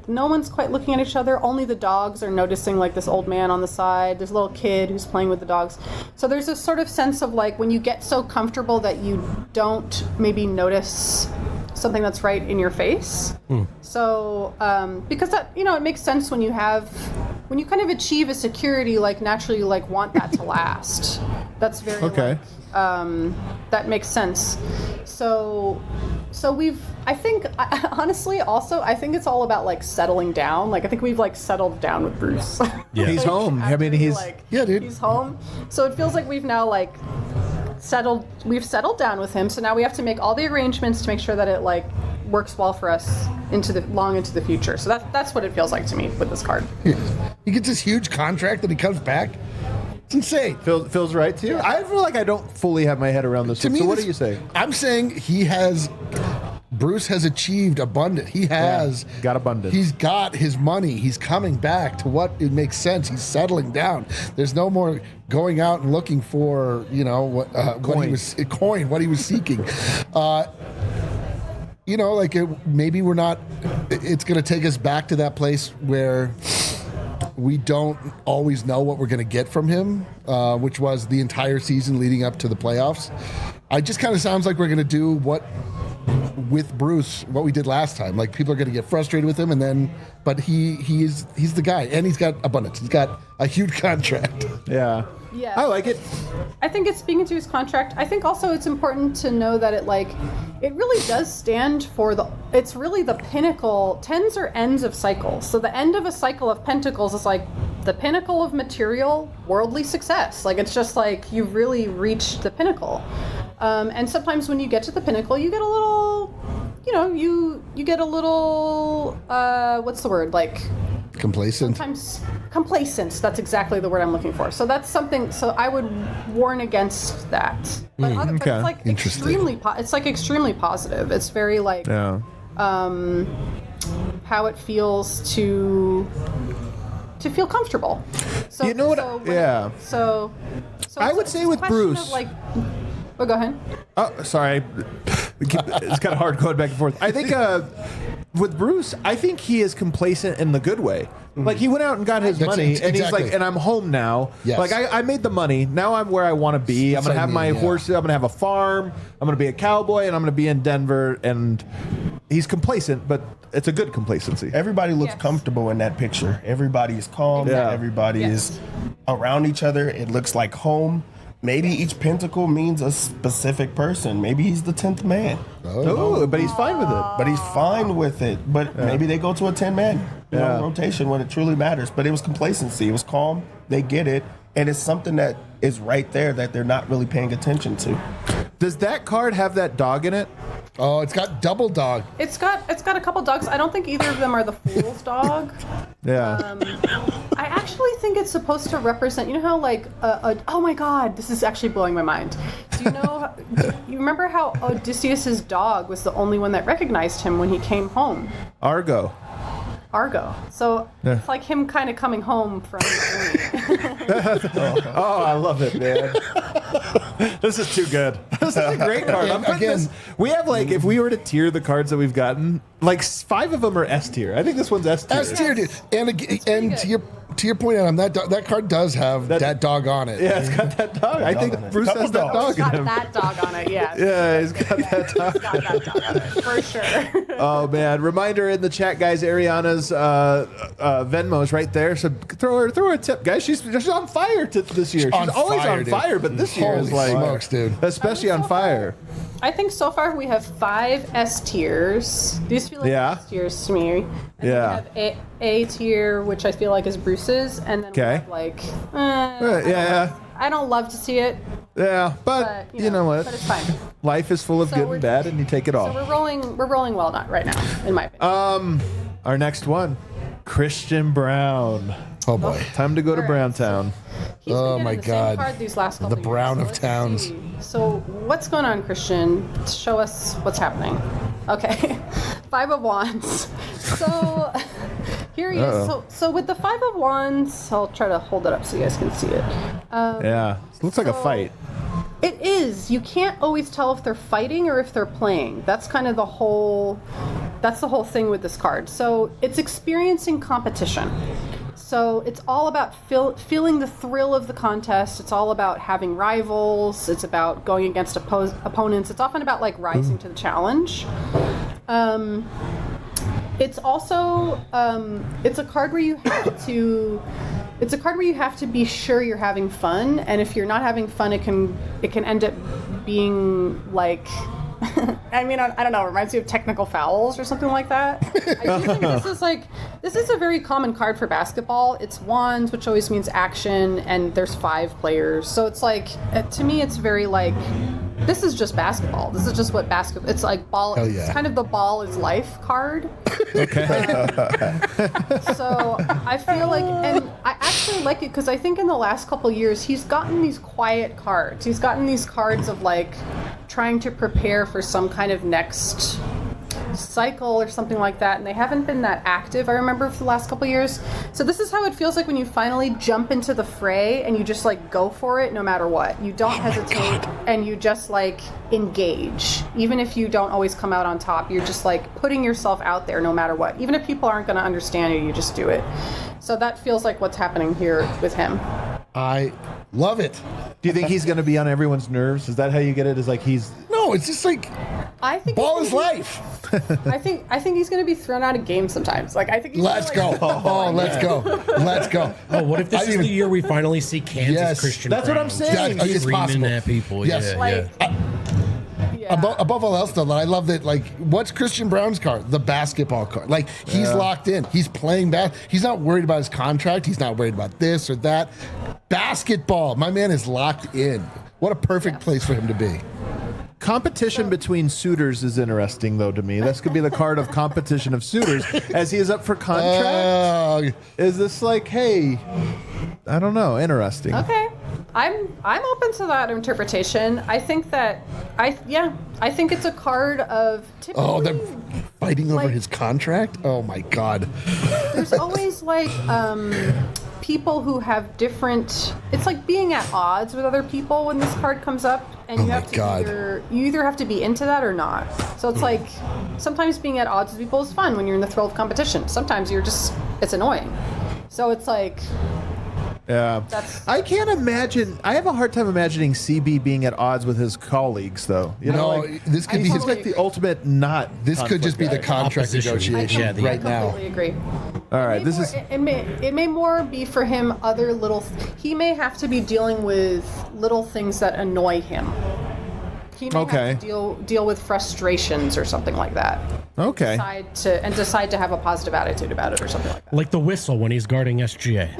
No one's quite looking at each other. Only the dogs are noticing this old man on the side. There's a little kid who's playing with the dogs. So there's this sort of sense of when you get so comfortable that you don't maybe notice something that's right in your face. So because that it makes sense when you kind of achieve a security, naturally want that to last. That's very okay. That makes sense. So I think honestly also I think it's all about settling down. I think we've settled down with Bruce. Yeah. He's home. I mean, he's dude. He's home. So it feels like we've now settled down with him. So now we have to make all the arrangements to make sure that it works well for us into the future. So that's what it feels like to me with this card. He gets this huge contract that he comes back. It's insane. feels right to you? Yeah. I feel like I don't fully have my head around this one. So what do you say? I'm saying Bruce has achieved abundance. He has got abundance. He's got his money. He's coming back to what it makes sense. He's settling down. There's no more going out and looking for what he was seeking. Maybe we're not. It's going to take us back to that place where we don't always know what we're going to get from him, which was the entire season leading up to the playoffs. It just kind of sounds like we're going to do with Bruce what we did last time. People are going to get frustrated with him, but he's the guy, and he's got abundance. He's got a huge contract. Yeah. Yeah. I like it. I think it's speaking to his contract. I think also it's important to know that it really does stand for it's really the pinnacle. Tens are ends of cycles. So the end of a cycle of pentacles is the pinnacle of material worldly success. It's just you've really reached the pinnacle. And sometimes when you get to the pinnacle, you get a little, you get a little, what's the word? Complacent. Sometimes complacent. That's exactly the word I'm looking for. So that's something. So I would warn against that. But, but it's like extremely positive. It's very like how it feels to feel comfortable. So You know what? So I would say with Bruce. Oh, go ahead. Oh, sorry. It's kind of hard going back and forth. I think with Bruce, I think he is complacent in the good way. Like he went out and got his money, and he's like, and I'm home now. Yes. Like I made the money. Now I'm where I want to be. I'm gonna have my horses. I'm gonna have a farm. I'm gonna be a cowboy, and I'm gonna be in Denver. And he's complacent, but it's a good complacency. Everybody looks comfortable in that picture. Everybody is calm. Yeah. Everybody is around each other. It looks like home. Maybe each pentacle means a specific person. Maybe he's the 10th man. Oh, but he's fine with it. But he's fine with it. But maybe they go to a 10-man rotation when it truly matters. But it was complacency. It was calm. They get it. And it's something that is right there that they're not really paying attention to. Does that card have that dog in it? Oh, it's got double dog. It's got a couple dogs. I don't think either of them are the fool's dog. Yeah. I actually think it's supposed to represent. You know how like oh my God, this is actually blowing my mind. Do you know? You remember how Odysseus's dog was the only one that recognized him when he came home? Argo. So it's like him kind of coming home from the journey. Oh, I love it, man. This is too good. This is a great card. We have like, if we were to tier the cards that we've gotten, like 5 of them are S tier. I think this one's S tier. S tier, dude. And to your point, Adam, that card does have that dog on it. Yeah, it's got that dog. I think Bruce has that dog in him. That dog on it, yeah. Yeah, he's got that dog. He's got that dog on it, for sure. Oh, man. Reminder in the chat, guys, Ariana's Venmo is right there. So throw her a tip, guys. She's on fire this year. She's always on fire, but this year is like, smokes, dude. Especially on fire. I think so far we have 5 S tiers. These feel like S tiers to me. And then we have A tier, which I feel like is Bruce's, and then we have like, I don't love to see it. Yeah, but you know what? But it's fine. Life is full of good and bad, and you take it all. So we're rolling well right now, in my opinion. Our next one, Christian Braun. Oh boy, time to go to Browntown. Oh my God, card these last couple the Braun years. of towns. So what's going on, Christian? Show us what's happening. Okay, 5 of Wands. So here he is. So with the 5 of Wands, I'll try to hold it up so you guys can see it. It looks like a fight. It is. You can't always tell if they're fighting or if they're playing. That's kind of the whole thing with this card. So it's experiencing competition. So it's all about feeling the thrill of the contest. It's all about having rivals. It's about going against opponents. It's often about like rising to the challenge. It's also it's a card where you have to. It's a card where you have to be sure you're having fun, and if you're not having fun, it can end up being like. I mean, I don't know. It reminds me of technical fouls or something like that. I do think this is a very common card for basketball. It's wands, which always means action, and there's 5 players. So it's like, to me, it's very like, this is just basketball. This is just what basketball. It's like ball. Hell yeah. It's kind of the ball is life card. Okay. So I feel like, and I actually like it because I think in the last couple years he's gotten these quiet cards. He's gotten these cards of like trying to prepare for some kind of next cycle or something like that, and they haven't been that active, I remember, for the last couple years. So this is how it feels like when you finally jump into the fray and you just like go for it no matter what. You don't hesitate and you just like engage. Even if you don't always come out on top, you're just like putting yourself out there no matter what. Even if people aren't going to understand you just do it. So that feels like what's happening here with him. I love it. Do you think he's going to be on everyone's nerves? Is that how you get it? Is like he's... No, it's just like I think ball is life. I think he's going to be thrown out of games sometimes. Like I think. Let's go. Oh, let's go. Let's go. Oh, what if this is the year we finally see Kansas Christian? That's Braun what I'm saying. It's possible. At people. Yes. Yeah. Above all else, though, I love that. Like, what's Christian Braun's card? The basketball card. Like, he's locked in. He's playing He's not worried about his contract. He's not worried about this or that. Basketball. My man is locked in. What a perfect place for him to be. Competition between suitors is interesting, though, to me. This could be the card of competition of suitors as he is up for contract. Is this like, hey, I don't know, interesting. Okay. I'm open to that interpretation. I think that I think it's a card of typically. Oh, they're fighting over his contract? Oh my God. There's always like people who have different. It's like being at odds with other people when this card comes up, and you have to either have to be into that or not. So it's like sometimes being at odds with people is fun when you're in the thrill of competition. Sometimes it's annoying. So it's like. Yeah. I can't imagine. I have a hard time imagining CB being at odds with his colleagues, though. You know, this could be he's like the ultimate not. This could just be the contract negotiation right now. I completely agree. All right, It may more be for him other little. He may have to be dealing with little things that annoy him. He may have to deal with frustrations or something like that. Okay. Decide to have a positive attitude about it or something like that. Like the whistle when he's guarding SGA.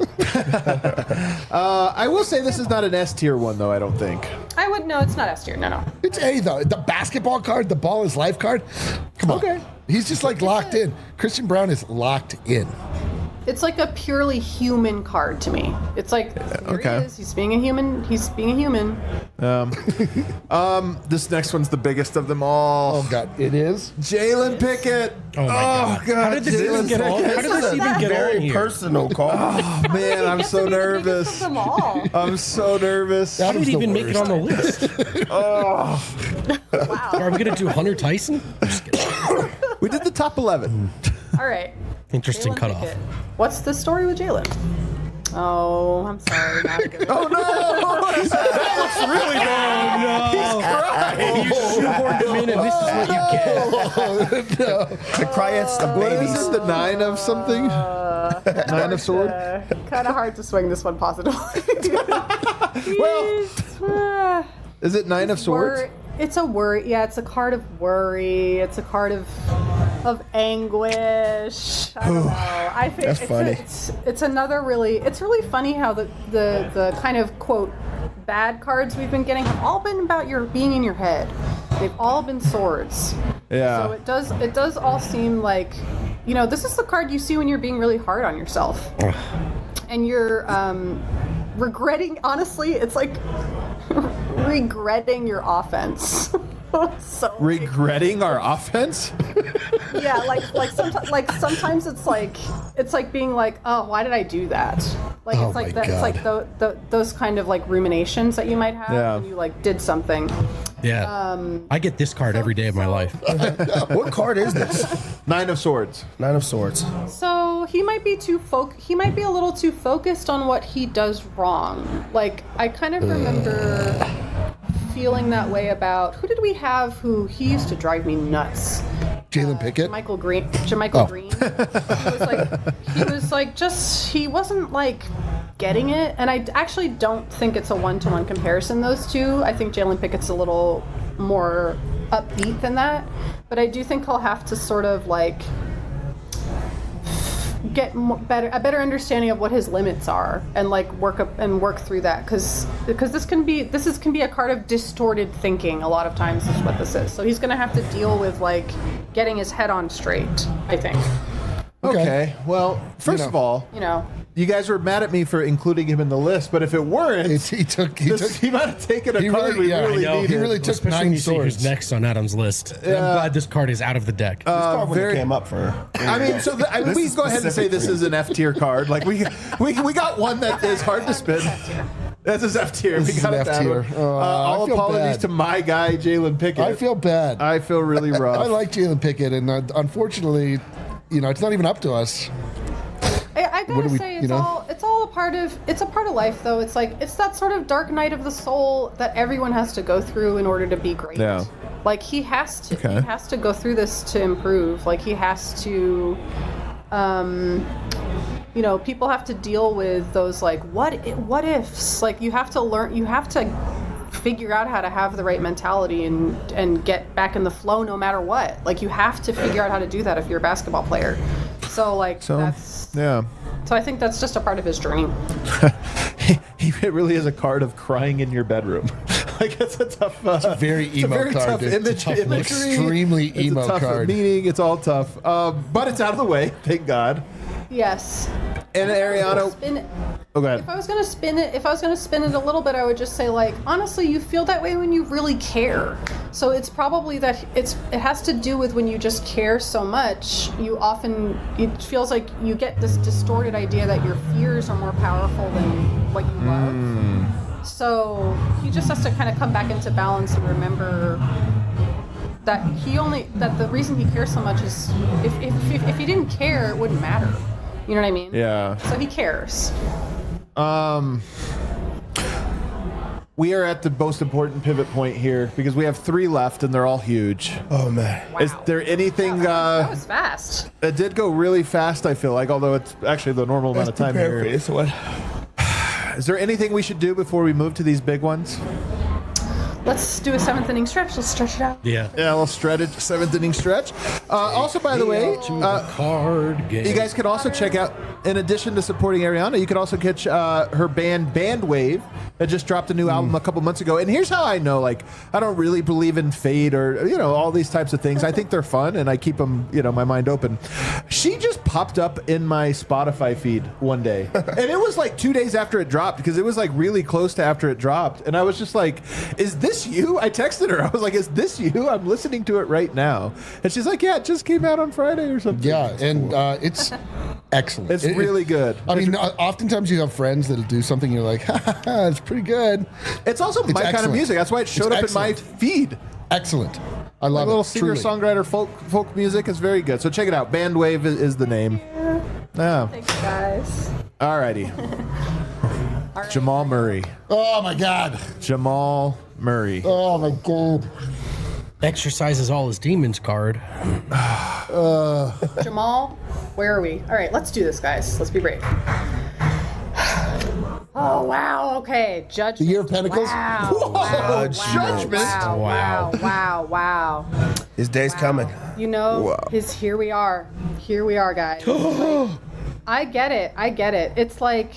I will say this is not an S tier one, though, I don't think. No, it's not S tier. No. It's A, though. The basketball card, the ball is life card. Come on. Okay. He's just like locked in. Christian Braun is locked in. It's like a purely human card to me. It's like here he is. He's being a human. This next one's the biggest of them all. Oh God, it is Jalen Pickett. Oh my God. How did this even get on? How did this even get on here? Personal call. Oh man, I'm so nervous. I'm so nervous. How did he even make it on the list? Wow. Are we gonna do Hunter Tyson? We did the top 11. All right. Interesting Jalen cutoff. Pickett. What's the story with Jalen? Oh, I'm sorry. Not good. Oh no! That's really bad. No. You shoehorned him in, and this is what you get. The cryette's the What babies. is it? The 9 of something? 9 of sword? Kind of hard to swing this one positively. Well, is it 9 of swords? It's a worry. Yeah, it's a card of worry. It's a card of anguish. I don't know. I think That's funny. It's another really. It's really funny how the kind of quote bad cards we've been getting have all been about your being in your head. They've all been swords. Yeah. So it does all seem like, this is the card you see when you're being really hard on yourself, and you're regretting. Honestly, it's like regretting your offense. So regretting our offense? Yeah, sometimes it's like being like, oh, why did I do that? Like it's like that. It's like those kind of like ruminations that you might have when you like did something. Yeah. I get this card every day of my life. What card is this? 9 of swords. 9 of swords. So he might be he might be a little too focused on what he does wrong. Like I kind of remember feeling that way about who did we have who he used to drive me nuts. Jalen Pickett? Jamichael Green. He wasn't like getting it. And I actually don't think it's a one-to-one comparison, those two. I think Jalen Pickett's a little more upbeat than that. But I do think he'll have to sort of like get a better understanding of what his limits are and like work through that because this can be a card of distorted thinking a lot of times is what this is. So he's going to have to deal with like getting his head on straight, I think. Okay. Well, first of all, you guys were mad at me for including him in the list, but if it weren't, he might have taken a card we really needed. He really took Especially 9 when you see swords. who's next on Adam's list. I'm glad this card is out of the deck. This card would have came up for. I mean, so we can go ahead and say this is an F tier card. Like we got one that is hard to spin. That's his F tier. We got it that one. All apologies to my guy Jalen Pickett. I feel bad. I feel really rough. I like Jalen Pickett, and unfortunately, it's not even up to us. I gotta say, it's all a part of life, though. It's like it's that sort of dark night of the soul that everyone has to go through in order to be great. Yeah. Like he has to go through this to improve. Like he has to, people have to deal with those like what ifs. Like you have to figure out how to have the right mentality and get back in the flow no matter what. Like you have to figure out how to do that if you're a basketball player. So I think that's just a part of his journey. It really is a card of crying in your bedroom. Like it's a tough. It's a very emo card. Tough imagery. Extremely emo it's a tough card. meeting. It's all tough. But it's out of the way. Thank God. Yes. And Ariana. Oh, go ahead. If I was gonna spin it a little bit, I would just say, like, honestly, you feel that way when you really care. So it's probably that it has to do with when you just care so much. It feels like you get this distorted idea that your fears are more powerful than what you love. So he just has to kind of come back into balance and remember that the reason he cares so much is if he didn't care, it wouldn't matter. You know what I mean? Yeah. So he cares. We are at the most important pivot point here because we have 3 left and they're all huge. Oh man. Wow. Is there anything That was fast. it did go really fast, I feel like, although it's actually the normal amount of time here. This one. Is there anything we should do before we move to these big ones? Let's do a 7th inning stretch. Let's stretch it out. Yeah. Yeah, we'll stretch it, 7th inning stretch. Also, by the way, Card game. you guys could also check out, in addition to supporting Ariana, you could also catch her band Bandwave that just dropped a new album a couple months ago. And here's how I know, like, I don't really believe in fate or, all these types of things. I think they're fun and I keep them, my mind open. She just popped up in my Spotify feed one day. And it was like 2 days after it dropped because it was like really close to after it dropped. And I was just like, is this you? I texted her. I was like, is this you? I'm listening to it right now. And she's like, yeah, it just came out on Friday or something. Yeah, and it's excellent. It's really good. I mean, oftentimes you have friends that'll do something, you're like, it's pretty good. It's also my kind of music. That's why it showed up in my feed. Excellent. I love a little it. singer-songwriter folk music is very good. So check it out. Bandwave is the name. Yeah. Thanks, guys. Alrighty. All right. Jamal Murray. Oh my God. Jamal Murray. Oh my God. Exercises all his demons card. Jamal, where are we? All right, let's do this, guys. Let's be brave. Oh, wow. Okay. Judgment. The Year of Pentacles? Wow. Whoa, Wow. Judgment. Wow. His day's coming. Here we are. Here we are, guys. I get it. It's like,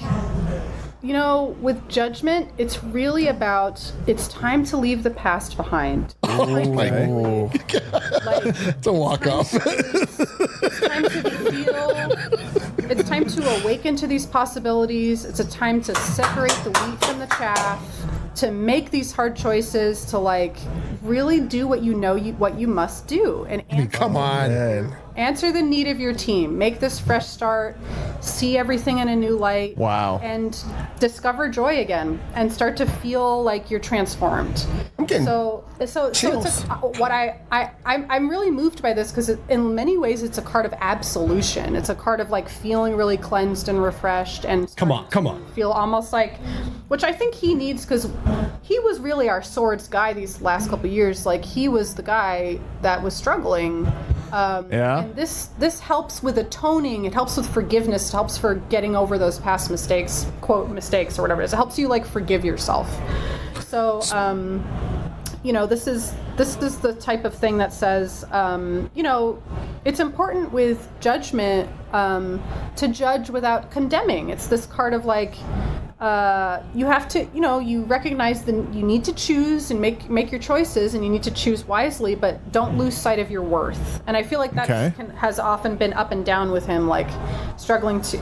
with Judgment, it's really about, it's time to leave the past behind. Oh my God. It's a walk-off. It's time to awaken to these possibilities. It's a time to separate the wheat from the chaff, to make these hard choices, to really do what what you must do. And Come on. Man. Answer the need of your team. Make this fresh start. See everything in a new light. Wow. And discover joy again, and start to feel like you're transformed. So it's I'm really moved by this because in many ways it's a card of absolution. It's a card of feeling really cleansed and refreshed and come on. Feel almost like, which I think he needs because he was really our swords guy these last couple of years. He was the guy that was struggling. And this helps with atoning. It helps with forgiveness. It helps for getting over those past mistakes, quote mistakes or whatever it is. It helps you forgive yourself. So, this is the type of thing that says, it's important with judgment to judge without condemning. It's this card of you have to, you recognize you need to choose and make your choices, and you need to choose wisely, but don't lose sight of your worth. And I feel like that has often been up and down with him, struggling to,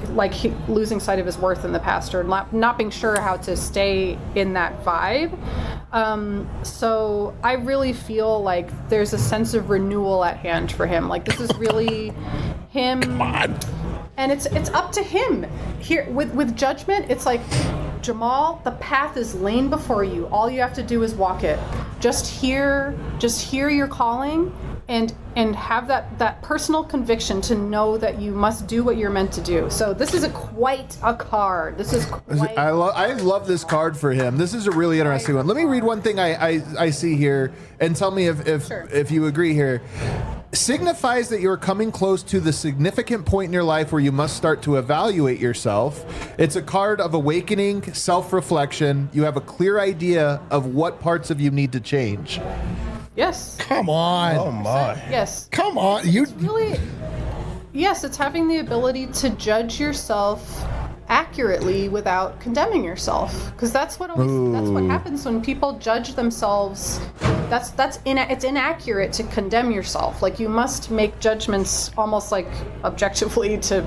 losing sight of his worth in the past, or not being sure how to stay in that vibe. So I really feel like there's a sense of renewal at hand for him. This is really him. Come on. And it's up to him. Here with Judgment, it's Jamal, the path is laid before you. All you have to do is walk it. Just hear your calling and have that personal conviction to know that you must do what you're meant to do. So this is quite a card. I love this card for him. This is a really interesting one. Let me read one thing I see here and tell me if you agree here. Signifies that you're coming close to the significant point in your life where you must start to evaluate yourself. It's a card of awakening, self-reflection. You have a clear idea of what parts of you need to change. Yes. Come on. Oh my. Yes. Come on. It's having the ability to judge yourself accurately without condemning yourself, because that's what happens when people judge themselves. It's inaccurate to condemn yourself. Like, you must make judgments almost like objectively to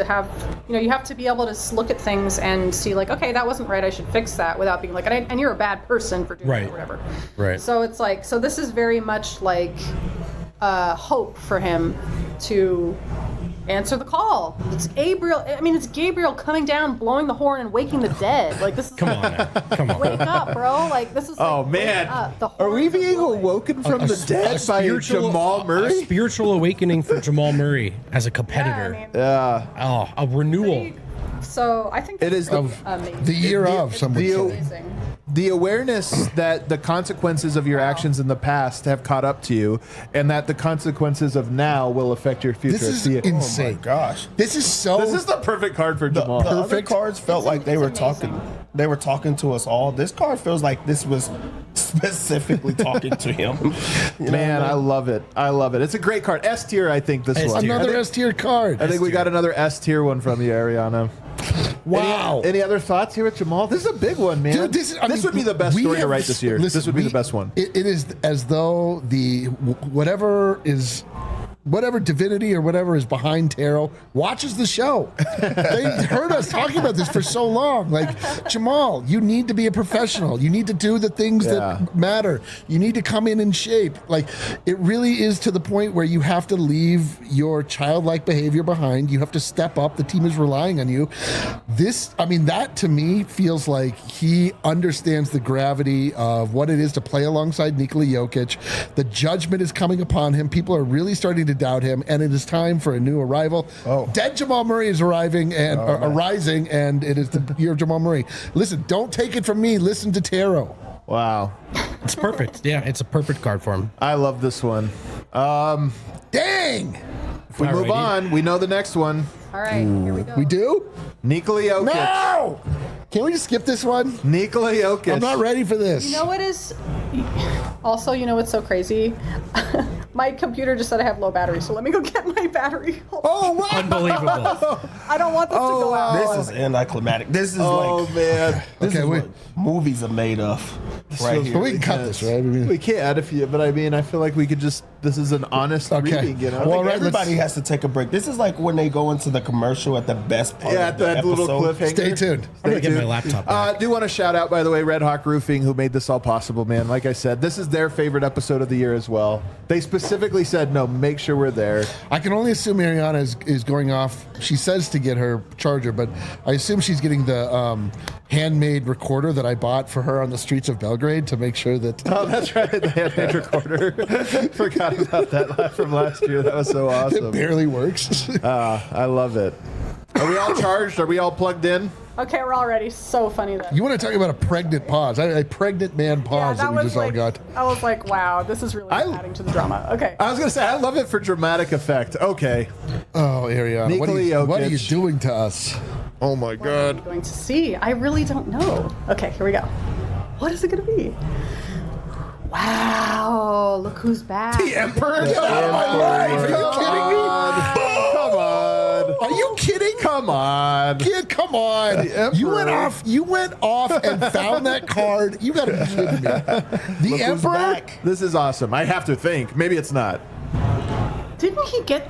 have, you have to be able to look at things and see like, okay, that wasn't right, I should fix that, without being like, and you're a bad person for doing it or whatever. Right. So it's like, so this is very much like hope for him to answer the call. It's Gabriel coming down, blowing the horn, and waking the dead. Like, this is Come on. wake up, bro. Like, this is Oh, like, man. wake up. The Are we horns being blowing. awoken from the dead by Jamal Murray? A spiritual awakening for Jamal Murray as a competitor. A renewal. So I think It is amazing. The year of, some would say. Amazing. the awareness that the consequences of your actions in the past have caught up to you, and that the consequences of now will affect your future. This is insane. Oh my gosh. This is the perfect card for Jamal. The other cards felt like they were talking. They were talking to us all. This card feels like this was specifically talking to him. You know Man, what I love it. I love it. It's a great card. S tier, I think this one. Another S tier card. I think we got another S tier one from you, Ariana. Wow. Any other thoughts here with Jamal? This is a big one, man. Dude, this would be the best story to write this year. Listen, this would be the best one. It is as though whatever divinity or whatever is behind tarot watches the show. They heard us talking about this for so long. Like, Jamal, you need to be a professional. You need to do the things that matter. You need to come in shape. Like, it really is to the point where you have to leave your childlike behavior behind. You have to step up. The team is relying on you. That to me feels like he understands the gravity of what it is to play alongside Nikola Jokic. The judgment is coming upon him. People are really starting to doubt him, and it is time for a new arrival. Dead Jamal Murray is arising, and it is the year of Jamal Murray. Listen, don't take it from me. Listen to tarot. Wow. It's perfect. Yeah, it's a perfect card for him. I love this one. Dang. If we move on, we know the next one. All right, here we go. We do? Nikola Jokic. No! Can we just skip this one? Nikola Jokic. I'm not ready for this. You know what is... Also, you know what's so crazy? My computer just said I have low battery, so let me go get my battery. Oh, wow. Unbelievable. I don't want this to go out. This is anticlimactic. This is man. this Okay, is wait. what movies are made of. Right But here. we can cut this, right? I mean, We can't if you, but I mean, I feel like we could just. This is an honest reading, you know. I Well, think right, everybody has to take a break. This is like when they go into the commercial at the best part of the that little episode. cliffhanger. Stay tuned. I'm going to get my laptop back. Do want to shout out, by the way, Red Hawk Roofing, who made this all possible, man. Like I said, this is their favorite episode of the year as well. They specifically said, no, make sure we're there. I can only assume Ariana is going off. She says to get her charger, but I assume she's getting the handmade recorder that I bought for her on the streets of Belgrade to make sure that. Oh, that's right, the handmade recorder. Forgot about that from last year. That was so awesome. It barely works. I love it. Are we all charged? Are we all plugged in? Okay, we're all ready. So funny that. You want to talk about a pregnant pause? A pregnant man pause that we just all got. I was like, wow, this is really adding to the drama. Okay. I was going to say, I love it for dramatic effect. Okay. Oh, Ariana, Nikola what are you Jokic. doing to us? Oh my What are we going to see? I really don't know. Okay, here we go. What is it going to be? Wow, look who's back. The Emperor? Get out of my life. Are you kidding me? Come on. Are you kidding? Come on. Kid, come on. You went off and found that card. You gotta be kidding me. The Emperor? Back. This is awesome. I have to think. Maybe it's not. Didn't he get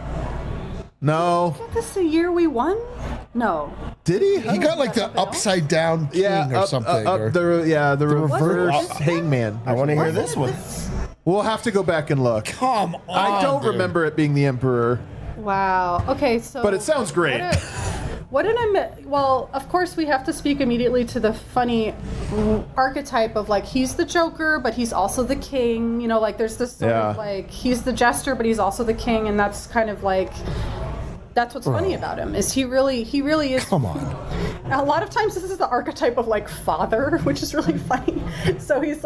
No. this the year we won? No. Did he? He got like the upside down king or something. or- the reverse What? hangman. I want to hear this one. We'll have to go back and look. Come on. I don't dude. remember it being the Emperor, Wow. Okay, so. but it sounds great. What did I miss? Well, of course, we have to speak immediately to the funny archetype of like he's the Joker, but he's also the king. You know, like there's this sort of like he's the jester, but he's also the king, and that's kind of like that's what's funny about him is he really is. Come on. A lot of times this is the archetype of like father, which is really funny. So he's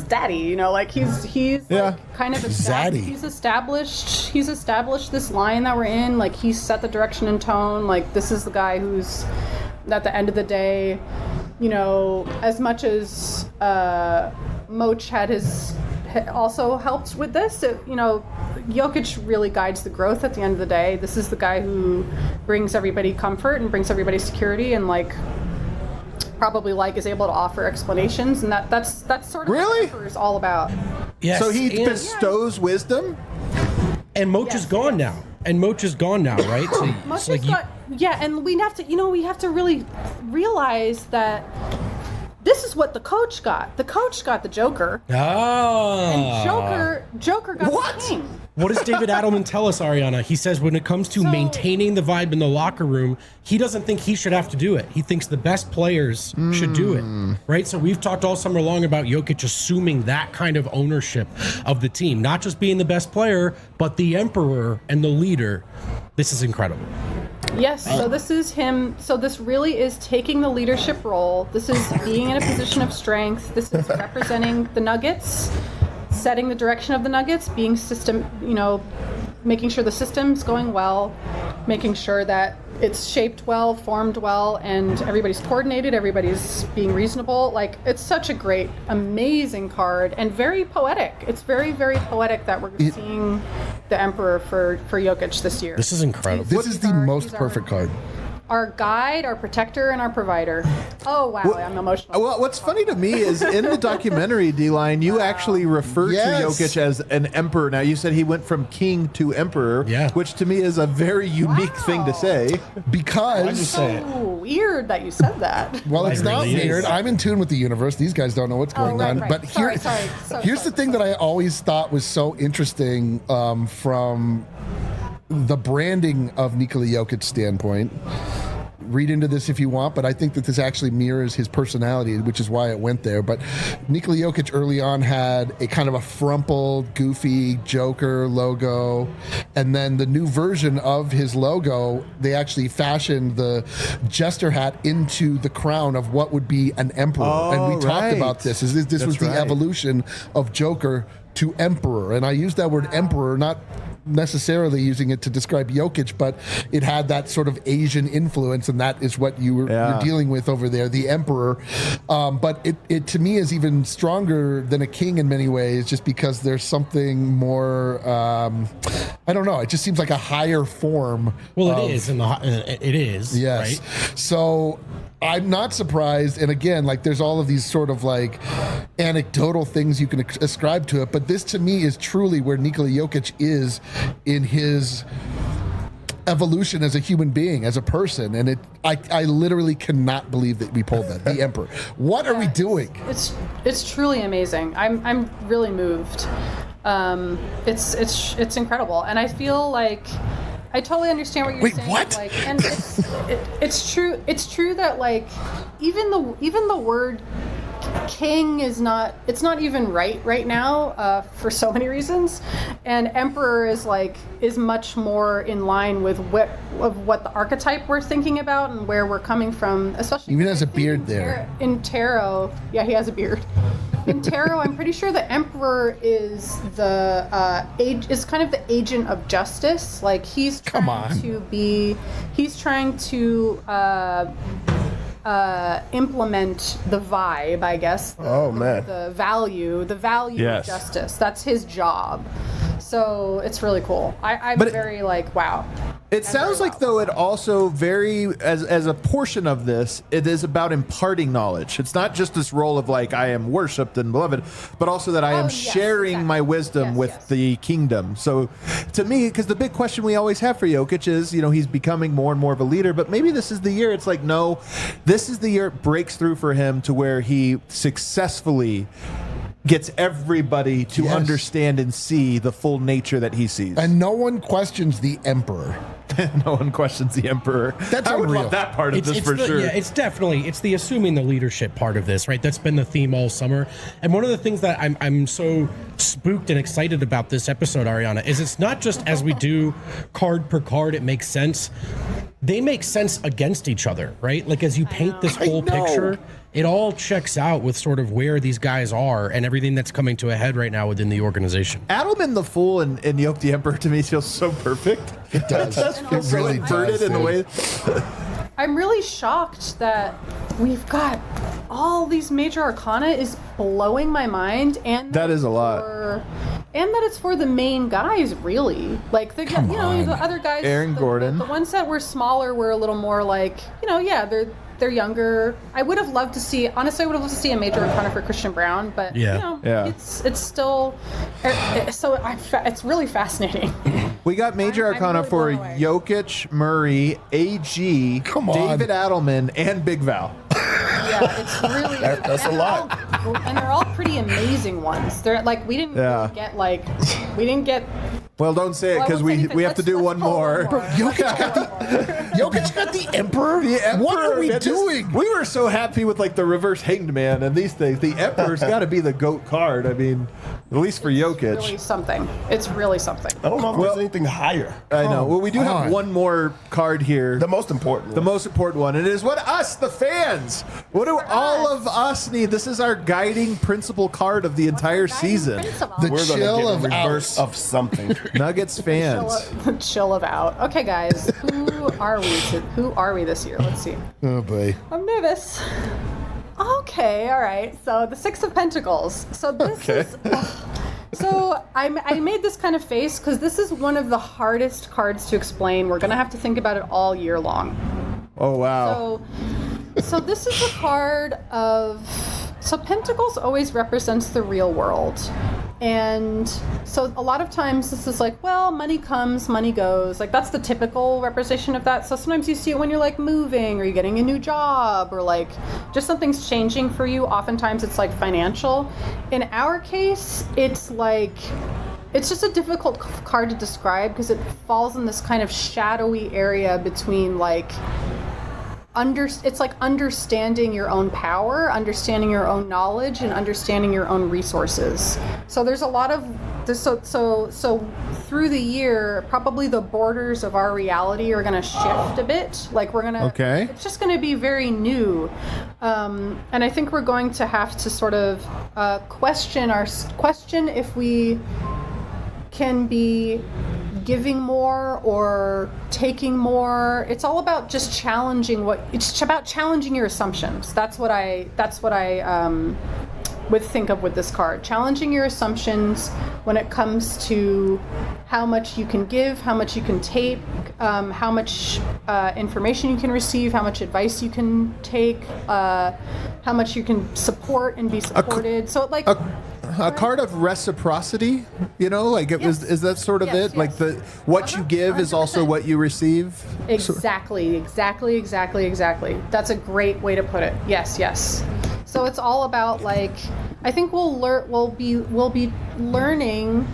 daddy, you know, like he's like kind of Zaddy. he's established this line that we're in, like he's set the direction and tone, like this is the guy who's at the end of the day, you know, as much as Moch had his also helped with this. Jokic really guides the growth at the end of the day. This is the guy who brings everybody comfort and brings everybody security, and probably is able to offer explanations, and that's sort of really what it's all about. Yes. So he bestows wisdom. And Moch is gone now. Right? So Moch is gone. Yeah, and we have to really realize that this is what the coach got. The coach got the Joker. And Joker got the King. What does David Adelman tell us, Ariana? He says when it comes to maintaining the vibe in the locker room, he doesn't think he should have to do it. He thinks the best players should do it, right? So we've talked all summer long about Jokic assuming that kind of ownership of the team, not just being the best player, but the emperor and the leader. This is incredible. Yes, so this is him. So this really is taking the leadership role. This is being in a position of strength. This is representing the Nuggets, setting the direction of the Nuggets, being making sure the system's going well, making sure that it's shaped well, formed well, and everybody's coordinated, everybody's being reasonable. It's such a great, amazing card, and very poetic. It's very, very poetic that we're seeing the Emperor for Jokic this year. This is incredible. This is the most perfect card. Our guide, our protector, and our provider. Oh, wow, I'm emotional. Well, what's funny to me is in the documentary, D-Line, you actually referred to Jokic as an emperor. Now, you said he went from king to emperor, which to me is a very unique thing to say. Because... It's so weird that you said that. Well, it's not weird. I'm in tune with the universe. These guys don't know what's going on. Right. But here's the thing that I always thought was so interesting from the branding of Nikola Jokic's standpoint. Read into this if you want, but I think that this actually mirrors his personality, which is why it went there. But Nikola Jokic early on had a kind of a frumpled, goofy Joker logo, and then the new version of his logo, they actually fashioned the jester hat into the crown of what would be an emperor. And we talked about this. This was the evolution of Joker to emperor, and I use that word emperor not necessarily using it to describe Jokic, but it had that sort of Asian influence, and that is what you're dealing with over there, the emperor. But it to me is even stronger than a king in many ways, just because there's something more. I don't know. It just seems like a higher form. Well, it is. Yes. Right? So I'm not surprised. And again, there's all of these sort of anecdotal things you can ascribe to it, but this to me is truly where Nikola Jokic is in his evolution as a human being, as a person. And I literally cannot believe that we pulled that. The Emperor. What are we doing? It's truly amazing. I'm really moved. It's incredible, and I feel like I totally understand what you're saying. What? And it's true. It's true that even the word king is not even right now for so many reasons, and emperor is much more in line with what the archetype we're thinking about and where we're coming from, especially even has a beard there in tarot. Yeah, he has a beard. In tarot, I'm pretty sure the emperor is is kind of the agent of justice. He's trying to implement the vibe, I guess. The value of justice. That's his job. So it's really cool. I'm very wow. It sounds like though it also as a portion of this, it is about imparting knowledge. It's not just this role of I am worshipped and beloved, but also that I am sharing my wisdom with the kingdom. So to me, because the big question we always have for Jokic is, he's becoming more and more of a leader, but maybe this is the year. It's no, this is the year it breaks through for him to where he successfully gets everybody to understand and see the full nature that he sees. And no one questions the emperor. No one questions the emperor. That's I would unreal. love that part of this for sure. Yeah, it's the assuming the leadership part of this, right? That's been the theme all summer. And one of the things that I'm so spooked and excited about this episode, Ariana, is it's not just as we do card per card, it makes sense. They make sense against each other, right? As you paint this whole picture, it all checks out with sort of where these guys are and everything that's coming to a head right now within the organization. Adelman the Fool and Yoke the Emperor to me feels so perfect. It does. It really inverted in a way. I'm really shocked that we've got all these major arcana is blowing my mind, and that is a lot. And that it's for the main guys, really. Like, the other guys. Aaron Gordon. The ones that were smaller were a little more like, they're younger. I would have loved to see, honestly, a major arcana for Christian Braun, but, it's still, it's really fascinating. We got major arcana really for blown away. Jokic, Murray, AG, David Adelman, and Big Val. Yeah, it's really that's a lot. And they're all pretty amazing ones. They're like, we didn't get. Well, don't say it because we have to do one more. Jokic got the Emperor. What are we doing? We were so happy with like the reverse hanged man and these things. The Emperor's got to be the GOAT card. I mean, at least for Jokic. Really something. It's really something. I don't know if there's anything higher. I know. Well, we do have one more card here. The most important. The most important one. And it is what us, the fans. What do all of us need? This is our guiding principal card of the entire season. The We're chill gonna of get a reverse out. of something. Nuggets fans. Chill about. Okay, guys. Who are we this year? Let's see. Oh boy. I'm nervous. Okay, all right. So the Six of Pentacles. So this is. So I made this kind of face because this is one of the hardest cards to explain. We're gonna have to think about it all year long. Oh wow. So this is a card of. So Pentacles always represents the real world. And so a lot of times this is like, well, money comes, money goes. Like that's the typical representation of that. So sometimes you see it when you're like moving or you're getting a new job or like just something's changing for you. Oftentimes it's like financial. In our case, it's like, it's just a difficult card to describe because it falls in this kind of shadowy area between like, it's like understanding your own power, understanding your own knowledge, and understanding your own resources. So there's a lot of this. So through the year, probably the borders of our reality are going to shift a bit. Like we're gonna. Okay. It's just going to be very new, and I think we're going to have to sort of question if we can be giving more or taking more. It's all about just challenging it's about challenging your assumptions. That's what I would think of with this card. Challenging your assumptions when it comes to how much you can give, how much you can take, how much information you can receive, how much advice you can take, how much you can support and be supported. So like a card of reciprocity, like is that sort of it? Yes. Like what you give is also what you receive. Exactly. That's a great way to put it. Yes. So it's all about like, I think we'll be learning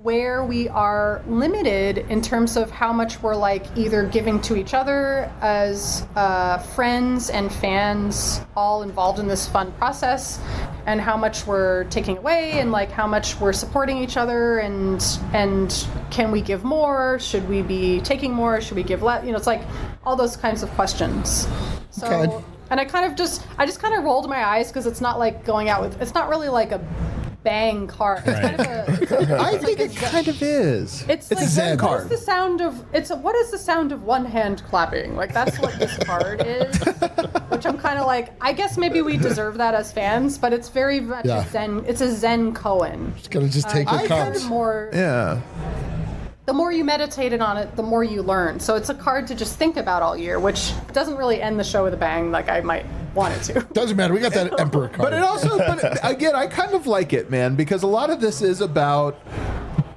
where we are limited in terms of how much we're like either giving to each other as friends and fans all involved in this fun process, and how much we're taking away, and like how much we're supporting each other, and can we give more? Should we be taking more? Should we give less? It's like all those kinds of questions. So. Okay. And I just kind of rolled my eyes because it's not like going out with. It's not really like a bang card. It's kind of I think it kind of is. It's like, a Zen card. What is the sound of one hand clapping? Like that's what this card is. Which I'm kind of like, I guess maybe we deserve that as fans, but it's very much a Zen. It's a Zen koan. Just gotta just take what comes. Yeah. The more you meditated on it, the more you learn. So it's a card to just think about all year, which doesn't really end the show with a bang like I might want it to. Doesn't matter. We got that Emperor card. But again, I kind of like it, man, because a lot of this is about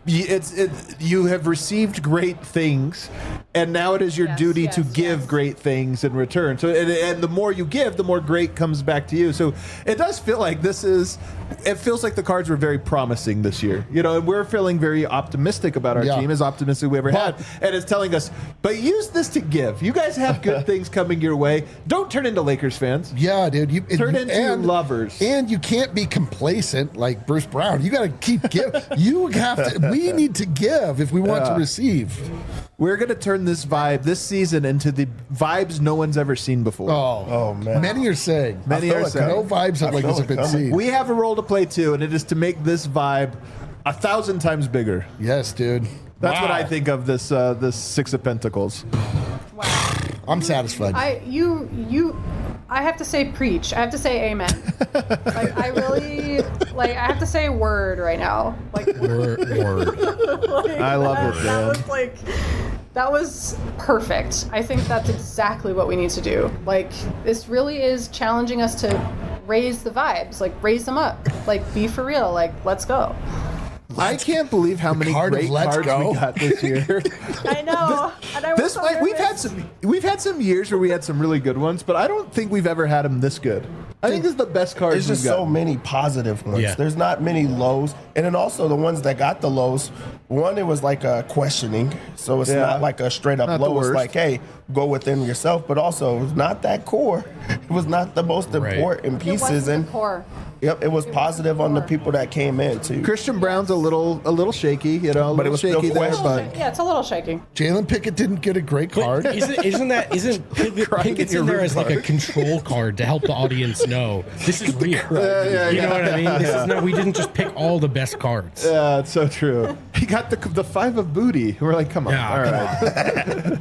you have received great things, and now it is your duty to give great things in return. So, and the more you give, the more great comes back to you. So it does feel like it feels like the cards were very promising this year, and we're feeling very optimistic about our team, as optimistic as we ever had. And it's telling us, but use this to give. You guys have good things coming your way. Don't turn into Lakers fans. Yeah, dude. Turn into lovers. And you can't be complacent like Bruce Brown. You got to keep giving. We need to give if we want to receive. We're going to turn this season into the vibes no one's ever seen before. Oh man. Many are saying. No vibes like this have been seen. We have a role to play too, and it is to make this vibe 1,000 times bigger. Yes, dude. That's what I think of this Six of Pentacles. Wow. I'm satisfied. I have to say preach. I have to say amen. Like, I really, like, I have to say word right now. Like, Word. like, I love it, That man. was like, that was perfect. I think that's exactly what we need to do. Like, this really is challenging us to raise the vibes, like, raise them up, like, be for real, like, let's go. I can't believe how many card of great let's cards go. we got this year. I know. And I was This so might, nervous. we've had some years where we had some really good ones, but I don't think we've ever had them this good. I think this is the best cards There's just we've got. so many positive ones. Yeah. There's not many lows. And then also the ones that got the lows, one, it was like a questioning. So it's Yeah. not like a straight up Not the low. It's worst. like, hey, go within yourself. But also, it was not that core. It was not the most Right. important It pieces. wasn't And the core. yep, it was positive on the people that came in too. Christian Brown's a little shaky, you know, a But it little was still shaky there, questioning. but Yeah, it's a little shaky. Jalen Pickett didn't get a great card. Isn't Pickett's your in there root as like a card. control card to help the audience know this is real. You know what I mean? This is not. We didn't just pick all the best cards. yeah, it's so true. He got the 5 of booty. We're like, come on, Yeah, all come right.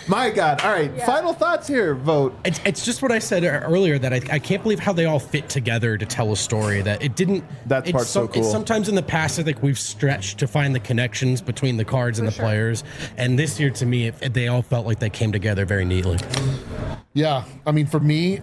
My God, all right. Yeah. Final thoughts here, Vogt. It's just what I said earlier that I can't believe how they all fit together to tell a story. That it didn't. That it's part's so cool. It's sometimes in the past, I think we've stretched to find the connections between the cards and the sure. players, and this year to me, they all felt like they came together very neatly. Yeah, I mean, for me,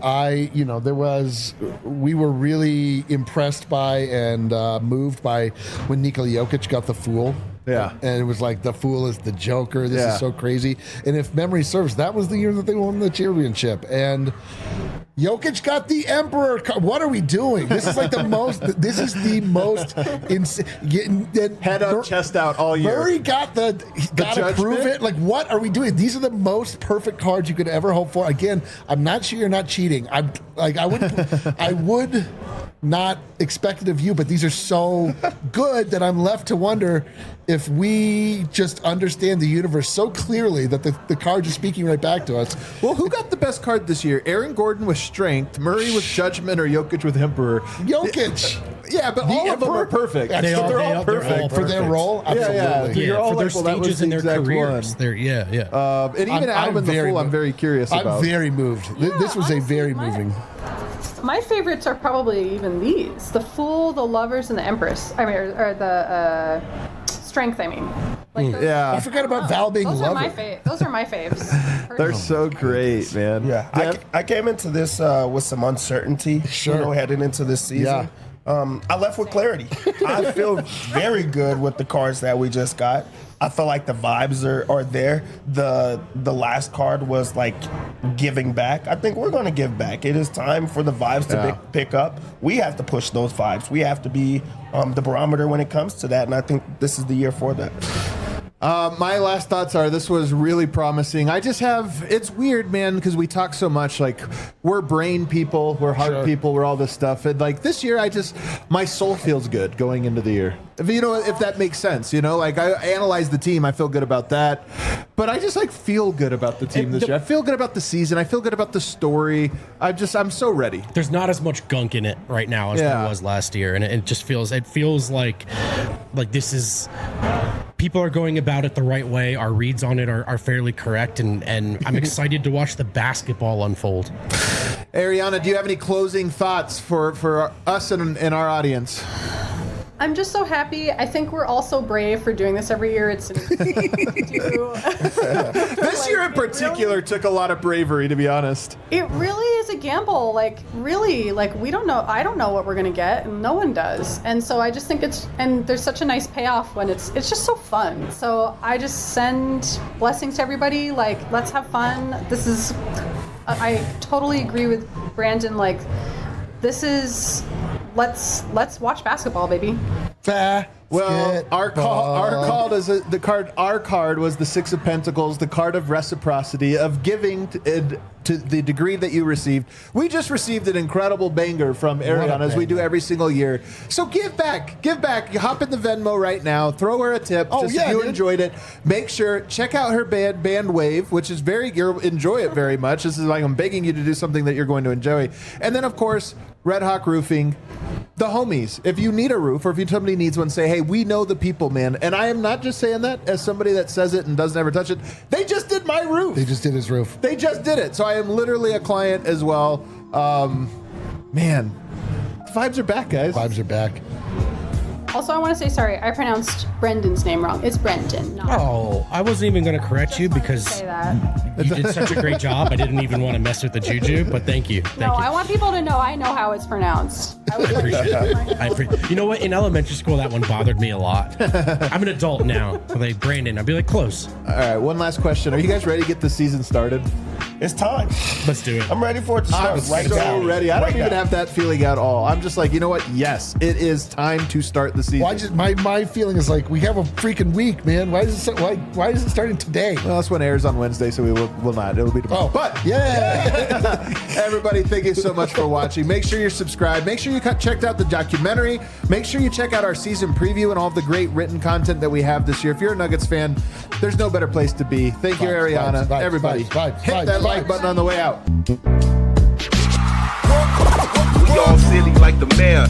we were really impressed by and moved by when Nikola Jokic got the Fool. Yeah. And it was like, the Fool is the Joker. This Yeah. is so crazy. And if memory serves, that was the year that they won the championship. And Jokic got the Emperor card. What are we doing? This is like the most, Head up, chest out all year. Murray got to judgment? prove it. Like, what are we doing? These are the most perfect cards you could ever hope for. Again, I'm not sure you're not cheating. I would not expect it of you, but these are so good that I'm left to wonder if we just understand the universe so clearly that the cards are speaking right back to us. Well, who got the best card this year? Aaron Gordon with Strength, Murray with Judgment, or Jokic with Emperor? Jokic. Yeah, but all of them are perfect. They're They're all all perfect. For their role, Yeah, absolutely. yeah. You're all for their like, well, that was stages the in their exact careers. one. They're, yeah. And even Adelman the Fool, I'm very curious about. I'm very moved. Yeah, This was a honestly, very my- moving. My favorites are probably even these: the Fool, the Lovers, and the Empress. I mean, or the Strength. I mean, like those, Yeah. I forgot about Val being those are my lover. those are my faves. They're so great, man. Yeah, I came into this with some uncertainty. Sure. Heading into this season. I left with clarity. I feel very good with the cards that we just got. I feel like the vibes are there. The last card was like giving back. I think we're going to give back. It is time for the vibes to pick up. We have to push those vibes. We have to be the barometer when it comes to that, and I think this is the year for that. My last thoughts are this was really promising. It's weird, man, because we talk so much like we're brain people, we're heart people, we're all this stuff. And like this year, my soul feels good going into the year. If that makes sense, like I analyze the team, I feel good about that. But I just like feel good about the team this year. I feel good about the season. I feel good about the story. I'm so ready. There's not as much gunk in it right now as there was last year, and it just feels like this is. People are going about it the right way. Our reads on it are fairly correct, and I'm excited to watch the basketball unfold. Ariana, do you have any closing thoughts for us and our audience? I'm just so happy. I think we're all so brave for doing this every year. It's This year in particular took a lot of bravery, to be honest. It really is a gamble. We don't know. I don't know what we're gonna get, and no one does. And so I just think there's such a nice payoff when it's just so fun. So I just send blessings to everybody. Let's have fun. I totally agree with Brandon. Let's watch basketball, baby. Well, our card was the Six of Pentacles, the card of reciprocity, of giving to the degree that you received. We just received an incredible banger from Ariana, as we do every single year. So give back. You hop in the Venmo right now, throw her a tip. If you enjoyed it, make sure check out her band Wave, which is you'll enjoy it very much. This is like I'm begging you to do something that you're going to enjoy. And then of course, Red Hawk Roofing. the homies. If you need a roof or if somebody needs one, say, hey, we know the people, man. And I am not just saying that as somebody that says it and doesn't ever touch it. They just did my roof. They just did his roof. They just did it. So I am literally a client as well. Man, vibes are back, guys. Vibes are back. Also, I want to say sorry. I pronounced Brendan's name wrong. It's Brendan. Not Oh, I wasn't even going to correct you because say that. you did such a great job. I didn't even want to mess with the juju, but thank you. Thank you. I want people to know I know how it's pronounced. I was appreciate it. You know what? In elementary school, that one bothered me a lot. I'm an adult now. Like Brandon, I'd be like, close. All right, one last question. Are you guys ready to get the season started? It's time. Let's do it. I'm ready for it to start I'm right so now. ready. I don't Right even now. have that feeling at all. I'm just like, you know what? Yes, it is time to start the season. My feeling is like we have a freaking week, man. Why is it starting today? Well, this one airs on Wednesday, so we will not. It'll be tomorrow. Oh, But yeah. everybody, thank you so much for watching. Make sure you're subscribed. Make sure you checked out the documentary. Make sure you check out our season preview and all of the great written content that we have this year. If you're a Nuggets fan, there's no better place to be. Thank you, Ariana. Everybody, hit that like button on the way out. We all silly like the mayor.